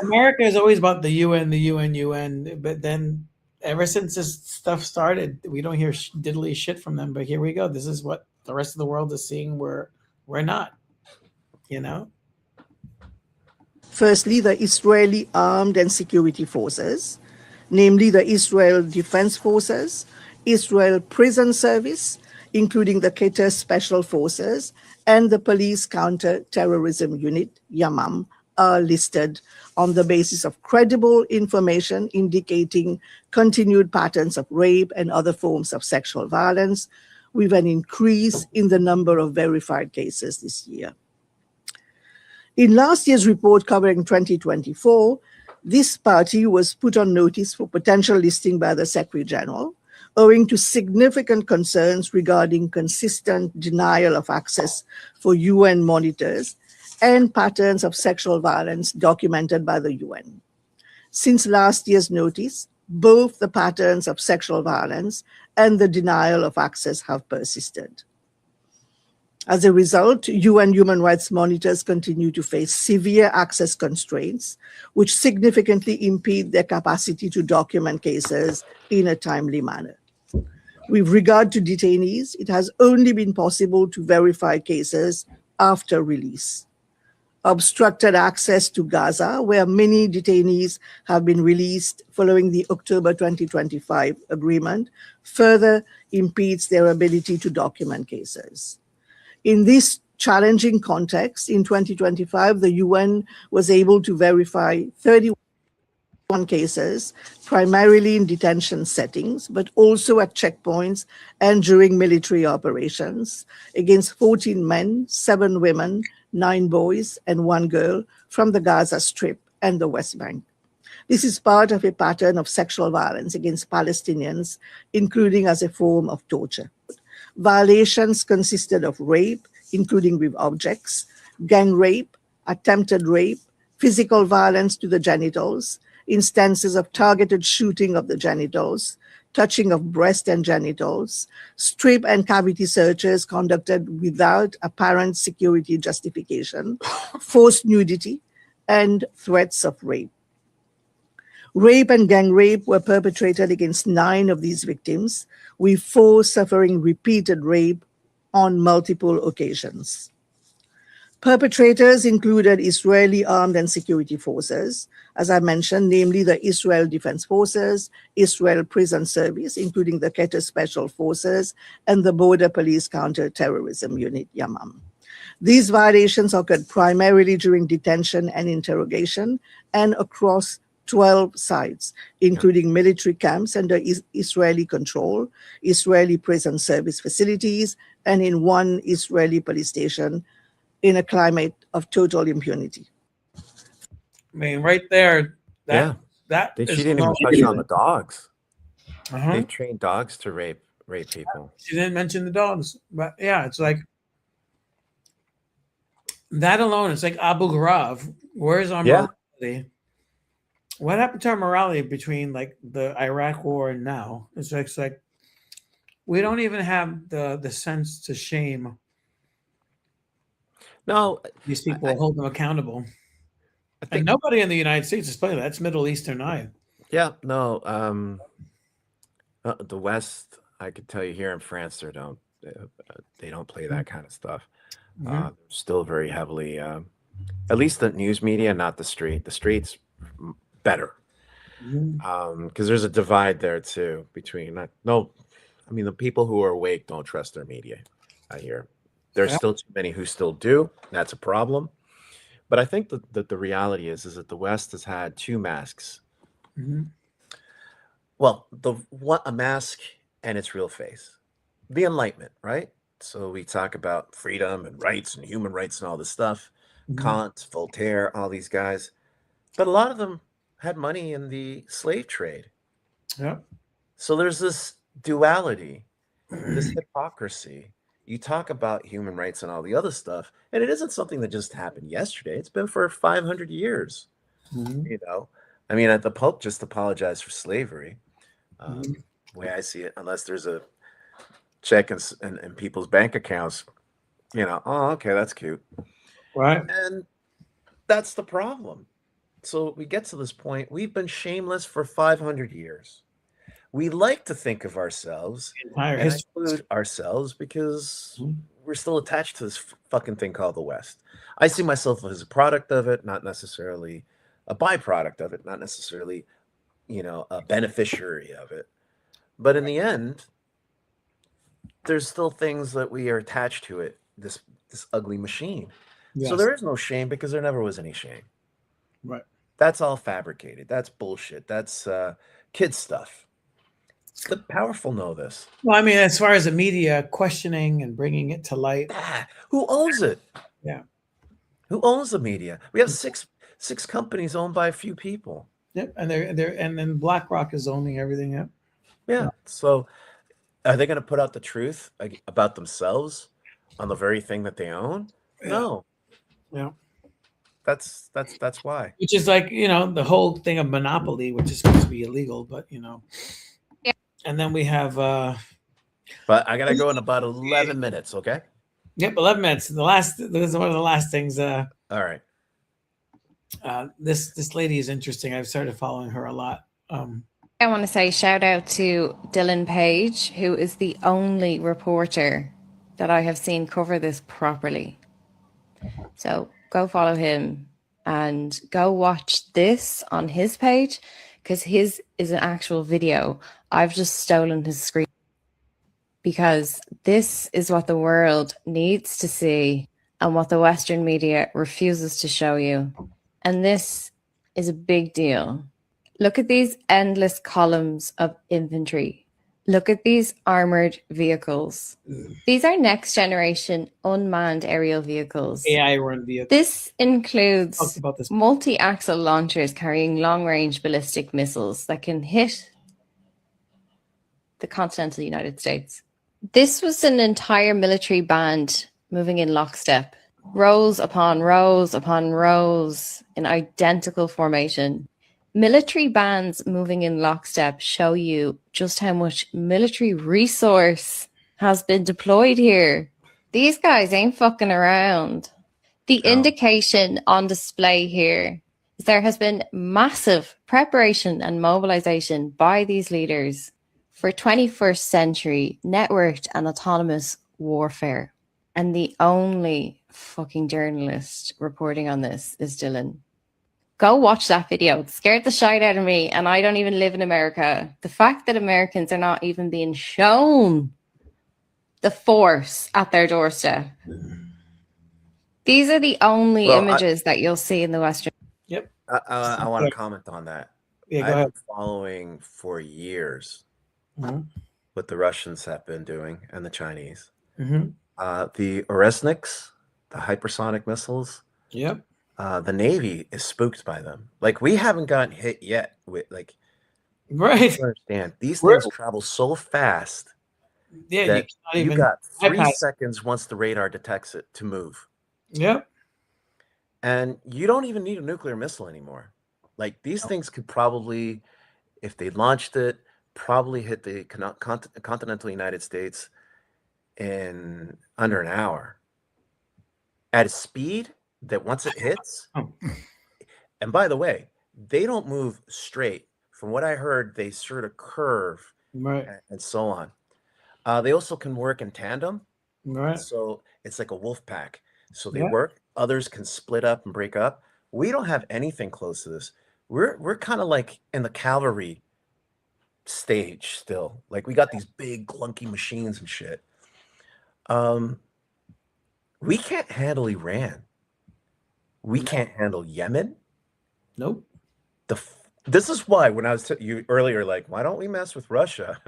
America is always about the UN, but then ever since this stuff started, we don't hear diddly shit from them. But here we go. This is what the rest of the world is seeing. We're not, you know. Firstly, the Israeli Armed and Security Forces, namely the Israel Defense Forces, Israel Prison Service, including the Qatar Special Forces, and the Police Counter-Terrorism Unit, Yamam, are listed on the basis of credible information indicating continued patterns of rape and other forms of sexual violence, with an increase in the number of verified cases this year. In last year's report covering 2024, this party was put on notice for potential listing by the Secretary General, owing to significant concerns regarding consistent denial of access for UN monitors and patterns of sexual violence documented by the UN. Since last year's notice, both the patterns of sexual violence and the denial of access have persisted. As a result, UN human rights monitors continue to face severe access constraints, which significantly impede their capacity to document cases in a timely manner. With regard to detainees, it has only been possible to verify cases after release. Obstructed access to Gaza, where many detainees have been released following the October 2025 agreement, further impedes their ability to document cases. In this challenging context, in 2025, the UN was able to verify 31 cases, primarily in detention settings, but also at checkpoints and during military operations, against 14 men, 7 women, 9 boys, and 1 girl from the Gaza Strip and the West Bank. This is part of a pattern of sexual violence against Palestinians, including as a form of torture. Violations consisted of rape, including with objects, gang rape, attempted rape, physical violence to the genitals, instances of targeted shooting of the genitals, touching of breast and genitals, strip and cavity searches conducted without apparent security justification, forced nudity, and threats of rape. Rape and gang rape were perpetrated against 9 of these victims, with 4 suffering repeated rape on multiple occasions. Perpetrators included Israeli armed and security forces, as I mentioned, namely the Israel Defense Forces, Israel Prison Service, including the Qatar Special Forces, and the Border Police Counter-Terrorism Unit, Yamam. These violations occurred primarily during detention and interrogation and across 12 sites, including military camps under Israeli control, Israeli prison service facilities, and in one Israeli police station in a climate of total impunity. I mean, right there, that She is didn't even not touch on the dogs. Uh-huh. They've trained dogs to rape people. She didn't mention the dogs, but yeah, it's like that alone. It's like Abu Ghraib. Where's our morality? What happened to our morality between like the Iraq War and now? It's like we don't even have the sense to shame. No, these people, hold them accountable. And nobody in the United States is playing that. That's Middle Eastern eye. Yeah, no. The West, I could tell you here in France, they don't play that kind of stuff. Still very heavily, at least the news media, not the street. The street's better because there's a divide there too between the people who are awake don't trust their media. I hear there's still too many who still do. That's a problem. But I think that the reality is that the West has had two masks. Well, a mask and its real face, the Enlightenment, right? So we talk about freedom and rights and human rights and all this stuff. Kant, Voltaire, all these guys, but a lot of them had money in the slave trade. Yeah. So there's this duality, this hypocrisy. You talk about human rights and all the other stuff, and it isn't something that just happened yesterday. It's been for 500 years. You know, I mean, the Pope just apologized for slavery. The way I see it, unless there's a check in people's bank accounts, oh, okay, that's cute. Right. And that's the problem. So we get to this point. We've been shameless for 500 years. We like to think of ourselves and include ourselves because we're still attached to this fucking thing called the West. I see myself as a product of it, not necessarily a byproduct of it, not necessarily, a beneficiary of it. But in the end, there's still things that we are attached to it, this ugly machine. Yes. So there is no shame because there never was any shame. Right. That's all fabricated. That's bullshit. That's kid stuff. The powerful know this. Well, I mean, as far as the media questioning and bringing it to light. Who owns it? Yeah. Who owns the media? We have six companies owned by a few people. Yep. And and then BlackRock is owning everything. Yep. Yeah. So are they going to put out the truth about themselves on the very thing that they own? Yeah. No. Yeah. That's why. Which is like, the whole thing of monopoly, which is supposed to be illegal, but Yeah. And then we have but I gotta go in about 11 minutes, okay? Yep, 11 minutes. This is one of the last things. All right. This lady is interesting. I've started following her a lot. I want to say shout out to Dylan Page, who is the only reporter that I have seen cover this properly. So go follow him and go watch this on his page because his is an actual video. I've just stolen his screen because this is what the world needs to see and what the Western media refuses to show you. And this is a big deal. Look at these endless columns of infantry. Look at these armored vehicles. These are next generation unmanned aerial vehicles. AI run vehicles. This includes multi-axle launchers carrying long-range ballistic missiles that can hit the continental United States. This was an entire military band moving in lockstep, rows upon rows upon rows in identical formation. Military bands moving in lockstep show you just how much military resource has been deployed here. These guys ain't fucking around. The indication on display here is there has been massive preparation and mobilization by these leaders for 21st century networked and autonomous warfare. And the only fucking journalist reporting on this is Dylan. Go watch that video. It scared the shit out of me, and I don't even live in America. The fact that Americans are not even being shown the force at their doorstep. These are the only images that you'll see in the Western. Yep. I want to comment on that. Yeah, go I've ahead. been following for years Mhm. what the Russians have been doing and the Chinese. Mhm. The Oresniks, the hypersonic missiles. Yep. The Navy is spooked by them. Like, we haven't gotten hit yet with, like, you Right. don't understand. These We're- things travel so fast Yeah, you that cannot you even got 3 bypass. seconds once the radar detects it to move. Yep. And you don't even need a nuclear missile anymore. Like, these things could probably, if they launched it, probably hit the continental United States in under an hour at a speed that once it hits. Oh. And by the way, they don't move straight. From what I heard, they sort of curve Right. and so on. They also can work in tandem. Right. So it's like a wolf pack. So they Yeah. work. Others can split up and break up. We don't have anything close to this. We're kind of like in the cavalry stage still. Like, we got these big clunky machines and shit. We can't handle Iran. We can't handle Yemen. Nope. This is why when I was you earlier, like, why don't we mess with Russia?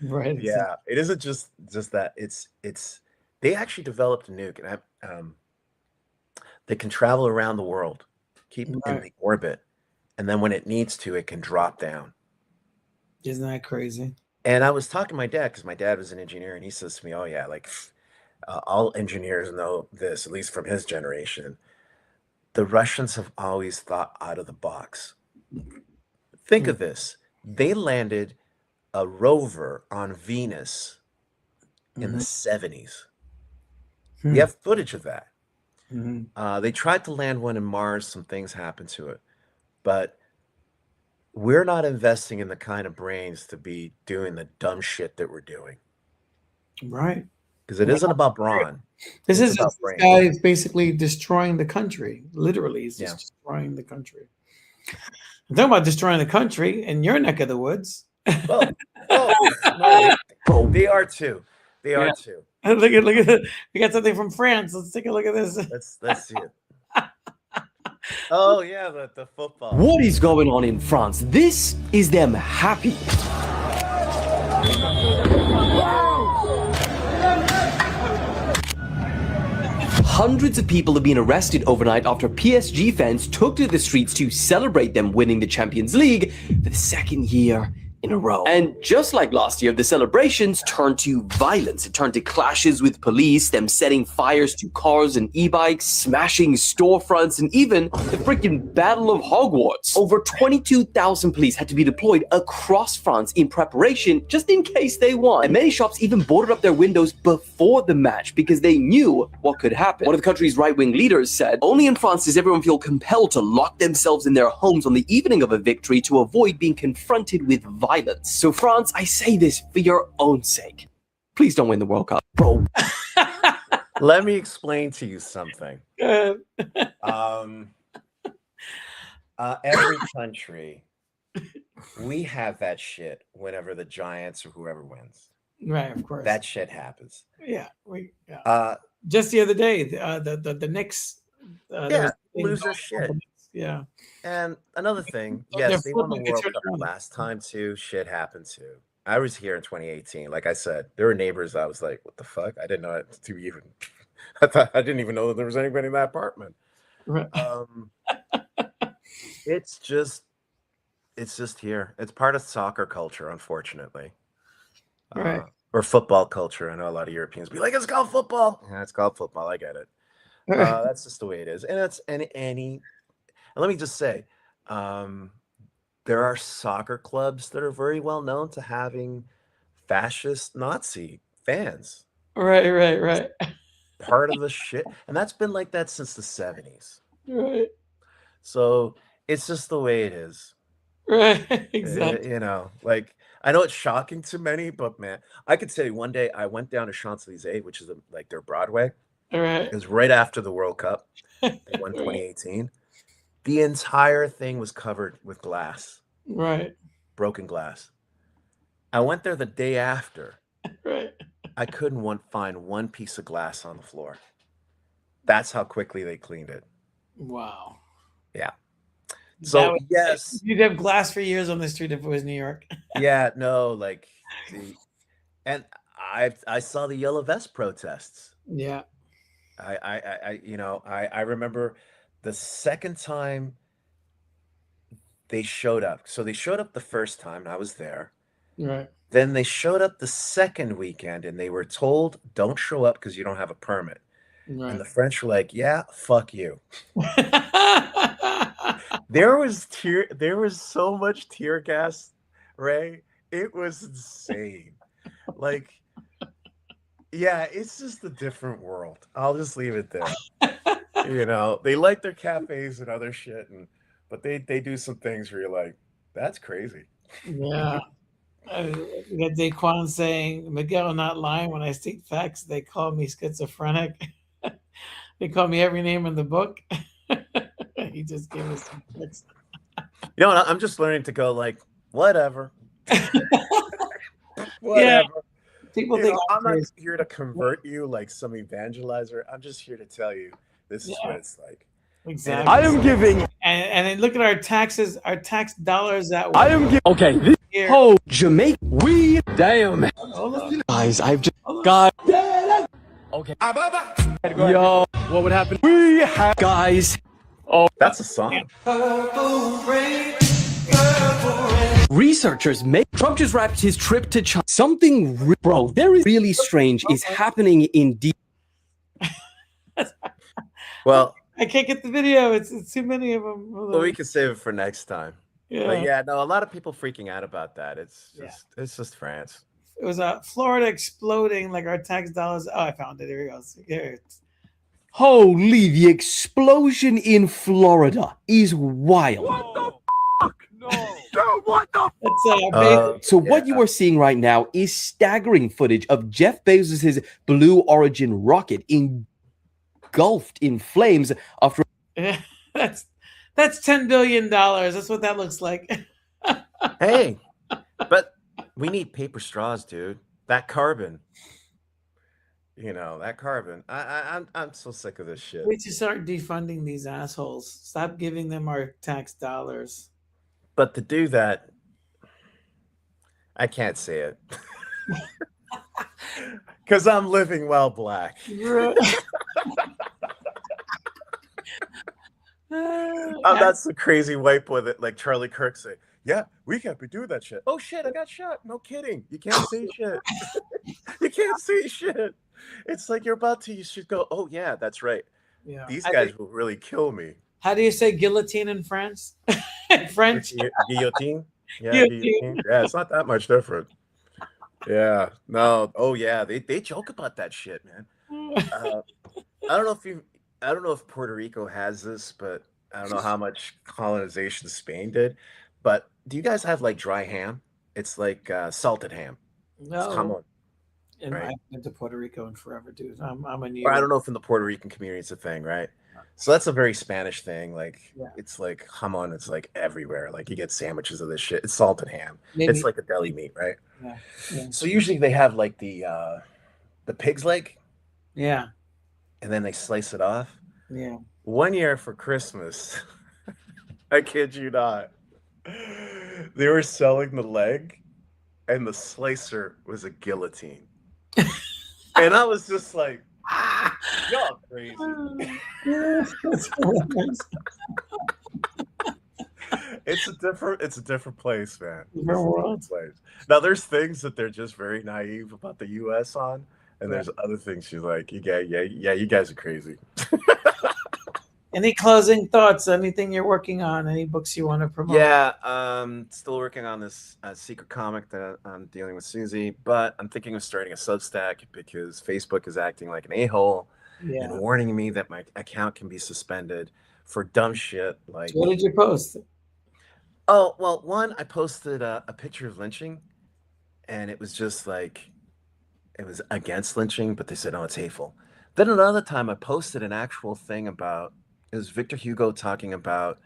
Right. Yeah, it isn't just that. It's they actually developed a nuke, and they can travel around the world, keep in Right. the orbit, and then when it needs to, it can drop down. Isn't that crazy? And I was talking to my dad, because my dad was an engineer, and he says to me, "Oh yeah, like all engineers know this, at least from his generation. The Russians have always thought out of the box. Think of this: they landed a rover on Venus in the 70s. We have footage of that. They tried to land one in Mars. Some things happened to it, but we're not investing in the kind of brains to be doing the dumb shit that we're doing. Right. Because it isn't about brawn. This It's is about this brain. guy is basically destroying the country. Literally, he's just destroying the country. I'm talking about destroying the country in your neck of the woods. Well, no, they are too. They are too. Look at it. We got something from France. Let's take a look at this. Let's see it. Oh yeah, the football. What is going on in France? This is them happy. Hundreds of people have been arrested overnight after PSG fans took to the streets to celebrate them winning the Champions League for the second year in a row. And just like last year, the celebrations turned to violence. It turned to clashes with police, them setting fires to cars and e-bikes, smashing storefronts, and even the freaking Battle of Hogwarts. Over 22,000 police had to be deployed across France in preparation just in case they won. And many shops even boarded up their windows before the match because they knew what could happen. One of the country's right-wing leaders said, "Only in France does everyone feel compelled to lock themselves in their homes on the evening of a victory to avoid being confronted with violence." So France, I say this for your own sake. Please don't win the World Cup, bro. Let me explain to you something. Every country, we have that shit whenever the Giants or whoever wins. Right, of course. That shit happens. Yeah, just the other day, the Knicks. Loser shit. Yeah. And another thing, They're yes, they won the flipping World each Cup other. last time too. Shit happened too. I was here in 2018. Like I said, there were neighbors. I was like, "What the fuck?" I didn't know it to even. I didn't even know that there was anybody in that apartment. Right. It's just here. It's part of soccer culture, unfortunately. Right. Or football culture. I know a lot of Europeans be like, "It's called football." Yeah, it's called football. I get it. That's just the way it is, and that's any. And let me just say, there are soccer clubs that are very well known to having fascist Nazi fans. Right. Part of the shit. And that's been like that since the 70s. Right. So it's just the way it is. Right. Exactly. You know, like, I know it's shocking to many, but man, I could say one day I went down to Champs-Élysées, which is like their Broadway. Right. It was right after the World Cup. They won 2018. The entire thing was covered with glass. Right. Broken glass. I went there the day after. Right. I couldn't find one piece of glass on the floor. That's how quickly they cleaned it. Wow. Yeah. That So would- yes, you'd have glass for years on the street if it was New York. yeah, no, like and I saw the yellow vest protests. Yeah. I remember the second time they showed up. So they showed up the first time, and I was there. Right. Then they showed up the second weekend, and they were told, "Don't show up because you don't have a permit." Right. And the French were like, "Yeah, fuck you." There was so much tear gas, Ray. It was insane. Like, yeah, it's just a different world. I'll just leave it there. They like their cafes and other shit, but they do some things where you're like, that's crazy. Yeah. We got Daquan saying, Miguel not lying when I state facts. They call me schizophrenic. They call me every name in the book. He just gave us some tricks. I'm just learning to go like, whatever. Whatever. Yeah. People think I'm not here to convert you like some evangelizer. I'm just here to tell you this is what it's like. Exactly. I am giving. And then look at our taxes, our tax dollars that I am giving. Okay. This here. whole Jamaica. We damn. Hold on. Guys, I've just got. Okay. Yo, what would happen? We have guys. Oh, that's a song. Researchers make Trump just wrapped his trip to China. Something, bro, very really strange is happening in deep. Well, I can't get the video. It's too many of them. Well, we can save it for next time. Yeah. But yeah, no, a lot of people freaking out about that. It's just France. It was Florida exploding like our tax dollars. Oh, I found it. Here we go. Here. Holy, the explosion in Florida is wild. What the fuck? No. What the So what you are seeing right now is staggering footage of Jeff Bezos' Blue Origin rocket engulfed in flames after that's $10 billion. That's what that looks like. Hey, but we need paper straws, dude. That carbon. That carbon. I'm so sick of this shit. We should start defunding these assholes. Stop giving them our tax dollars. But to do that, I can't say it. Because I'm living while black. That's the crazy white boy that like Charlie Kirk say, yeah, we can't be doing that shit. Oh shit, I got shot. No kidding. You can't say shit. You can't say shit. It's like you're about to, you should go, oh yeah, that's right. Yeah. These guys will really kill me. How do you say guillotine in France? In French? Guillotine? Yeah, guillotine. Yeah, it's not that much different. Yeah. No. Oh yeah. They joke about that shit, man. I don't know if Puerto Rico has this, but I don't know how much colonization Spain did. But do you guys have like dry ham? It's like salted ham. No. It's jamon. And Right. I've been to Puerto Rico in forever, dude. I'm a New Or I York. don't know if in the Puerto Rican community it's a thing, right? So that's a very Spanish thing. Like Yeah. it's like jamon, it's like everywhere. Like you get sandwiches of this shit. It's salted ham. Maybe- It's like a deli meat, right? Yeah. Yeah. So usually they have like the pig's leg, Yeah. and then they slice it off. Yeah. One year for Christmas, I kid you not, they were selling the leg, and the slicer was a guillotine. And I was just like, y'all crazy. It's a different place, man. It's a different place. Now there's things that they're just very naive about the US on, and there's other things she's like, you guys are crazy. Any closing thoughts? Anything you're working on? Any books you want to promote? Yeah, still working on this secret comic that I'm dealing with Susie, but I'm thinking of starting a Substack because Facebook is acting like an a-hole Yeah. and warning me that my account can be suspended for dumb shit like. What did you post? Oh, well, one, I posted a picture of lynching, and it was just like, it was against lynching, but they said, oh, it's hateful. Then another time I posted an actual thing about, it was Victor Hugo talking about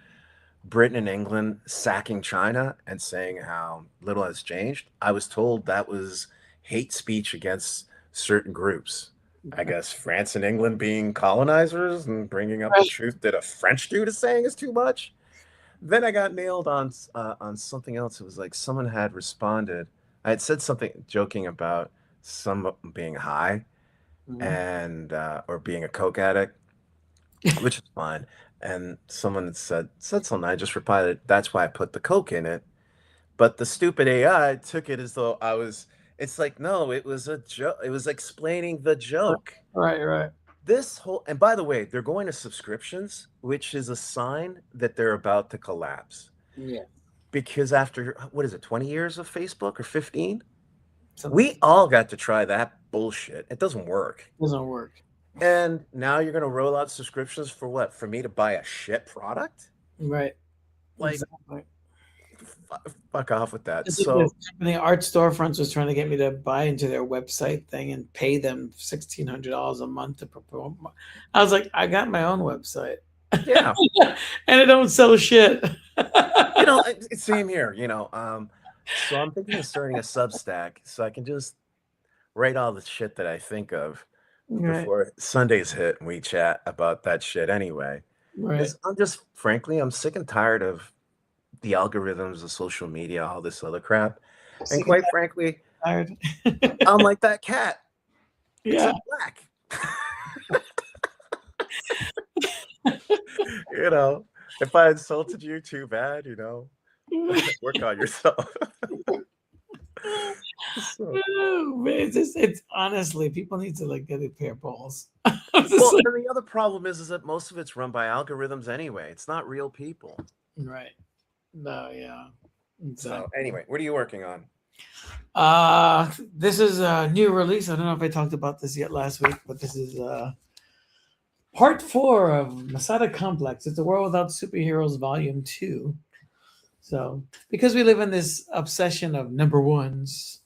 Britain and England sacking China and saying how little has changed. I was told that was hate speech against certain groups. I guess France and England being colonizers and bringing up the truth that a French dude is saying is too much. Then I got nailed on something else. It was like someone had responded. I had said something joking about some being high and or being a coke addict, which is fine. And someone had said something. I just replied, "That's why I put the coke in it." But the stupid AI took it as though I was. It's like, no, it was a joke. It was explaining the joke. Right. This whole, and by the way, they're going to subscriptions, which is a sign that they're about to collapse. Yeah. Because after, what is it, 20 years of Facebook or 15? We all got to try that bullshit. It doesn't work. Doesn't work. And now you're going to roll out subscriptions for what? For me to buy a shit product? Right. Like, exactly. Fuck off with that. It's So like the art storefronts was trying to get me to buy into their website thing and pay them $1,600 a month to promote. I was like, I got my own website. Yeah. And it don't sell shit. You know, it's same here, you know. So I'm thinking of starting a Substack so I can just write all the shit that I think of before Sundays hit and we chat about that shit anyway. Right. I'm just, frankly, I'm sick and tired of the algorithms of social media, all this other crap. And quite frankly, tired. I'm like that cat. Yeah. Except black. You know, if I insulted you too bad, you know, work on yourself. It's honestly, people need to like get a pair of balls. Well, and the other problem is that most of it's run by algorithms anyway. It's not real people. Right. No, yeah. So anyway, what are you working on? This is a new release. I don't know if I talked about this yet last week, but this is part 4 of Masada Complex. It's a World Without Superheroes Volume 2. So because we live in this obsession of number ones,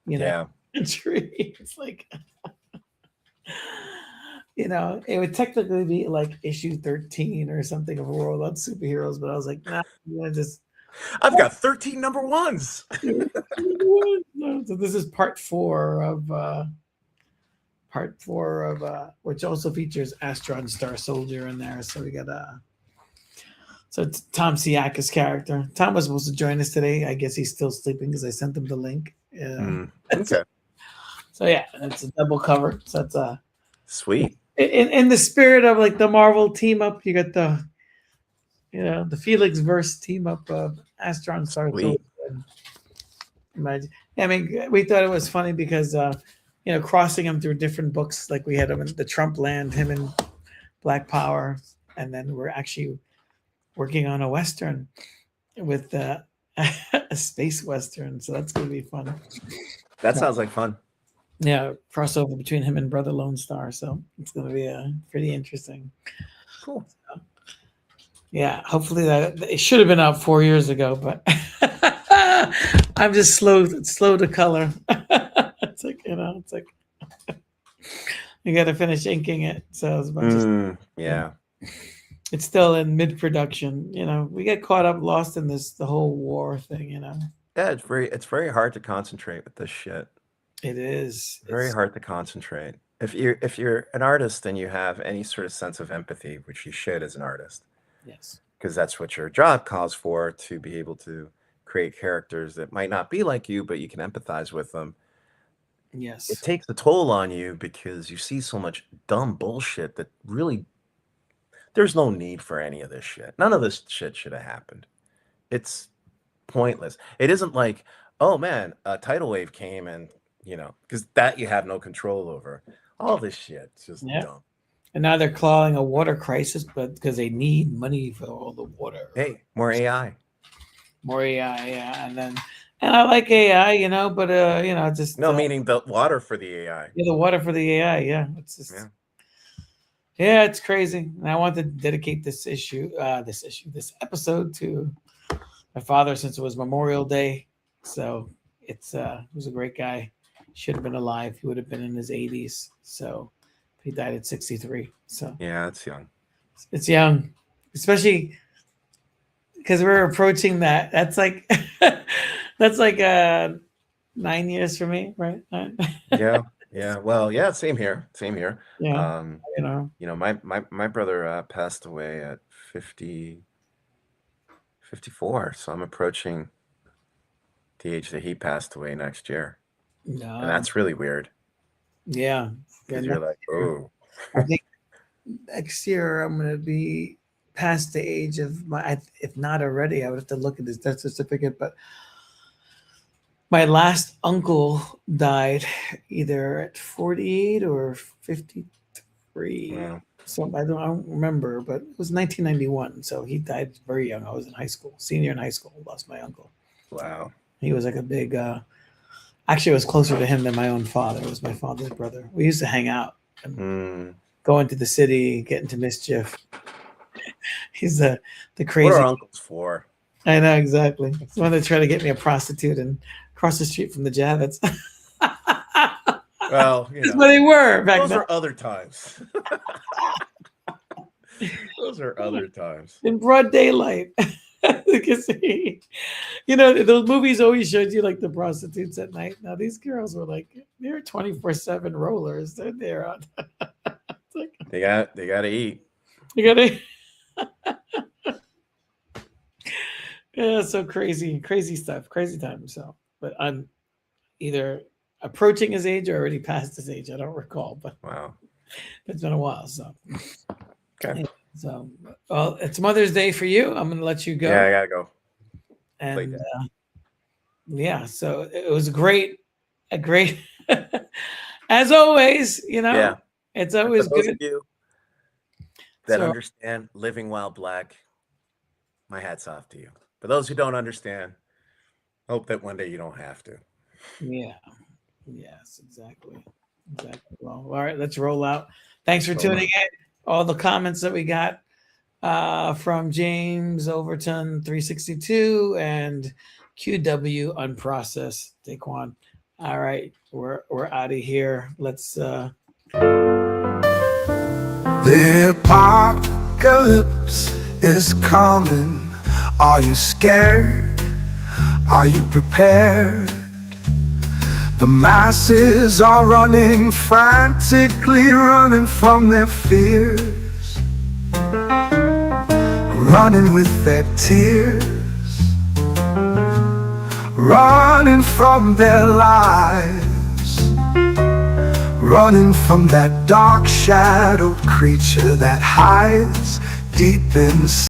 you know, it's like you know, it would technically be like issue 13 or something of a World Without Superheroes, but I was like, nah, I've got 13 number ones. So this is part 4 of which also features Astron Star Soldier in there. So we got so it's Tom Sciacca's character. Tom was supposed to join us today. I guess he's still sleeping because I sent him the link. Okay. So yeah, it's a double cover. So that's sweet. In the spirit of like the Marvel team up, you got the the Felix verse team up of Astron Star Soldier. Imagine. I mean, we thought it was funny because crossing them through different books, like we had him in the Trump land, him in Black Power, and then we're actually working on a Western with a space Western. So that's going to be fun. That sounds like fun. Yeah, crossover between him and Brother Lone Star. So it's going to be pretty interesting. Cool. So, yeah, hopefully that it should have been out 4 years ago, but I'm just slow to color. It's like, it's like you got to finish inking it. So it's a bunch of yeah. It's still in mid-production. We get caught up, lost in the whole war thing. Yeah, it's very hard to concentrate with this shit. It is very hard to concentrate. If you're an artist and you have any sort of sense of empathy, which you should as an artist, yes, because that's what your job calls for, to be able to create characters that might not be like you, but you can empathize with them. Yes, it takes a toll on you because you see so much dumb bullshit that really. There's no need for any of this shit. None of this shit should have happened. It's pointless. It isn't like, oh man, a tidal wave came and, because that you have no control over. All this shit is just dumb. And now they're clawing a water crisis, but because they need money for all the water. Hey, more AI. More AI, yeah. And I like AI, but just meaning the water for the AI. Yeah, the water for the AI, yeah. It's just yeah, it's crazy. And I want to dedicate this episode to my father since it was Memorial Day. So he was a great guy. Should have been alive. He would have been in his 80s. So he died at 63. So yeah, it's young. It's young, especially because we're approaching that. That's like 9 years for me, right? Yeah. Yeah, well, yeah, same here. Same here. Yeah, My brother passed away at 54, so I'm approaching the age that he passed away next year. And that's really weird. Yeah. Because you're like, oh. I think next year I'm going to be past the age of my, if not already, I would have to look at his death certificate, but my last uncle died either at 48 or 53. Wow. So I don't remember, but it was 1991. So he died very young. I was in high school, senior in high school, lost my uncle. Wow. He was like a big, actually, I was closer to him than my own father. It was my father's brother. We used to hang out and go into the city, get into mischief. He's the crazy. What are uncles for? I know, exactly. It's when they try to get me a prostitute and across the street from the Javits. Well, that's what they were back those then. are other times. Those are other times. In broad daylight. Because those movies always showed you like the prostitutes at night. Now these girls were like, they're 24/7 rollers. They're there on. Like, they gotta eat. You gotta. Yeah, so crazy stuff, crazy time. So, but I'm either approaching his age or already past his age. I don't recall, but wow, it's been a while. So, okay. So, well, it's Mother's Day for you. I'm going to let you go. Yeah, I gotta go. And yeah, so it was a great, as always. Yeah. It's always For those good. of you that understand living while black, my hat's off to you. For those who don't understand, hope that one day you don't have to. Yeah. Yes, exactly. Well, all right, let's roll out. Thanks for tuning in. All the comments that we got from James Overton 362 and QW Unprocessed Daquan. All right, we're out of here. Let's The apocalypse is coming. Are you scared? Are you prepared? The masses are running, frantically running from their fears, running with their tears, running from their lives, running from that dark shadowed creature that hides deep inside.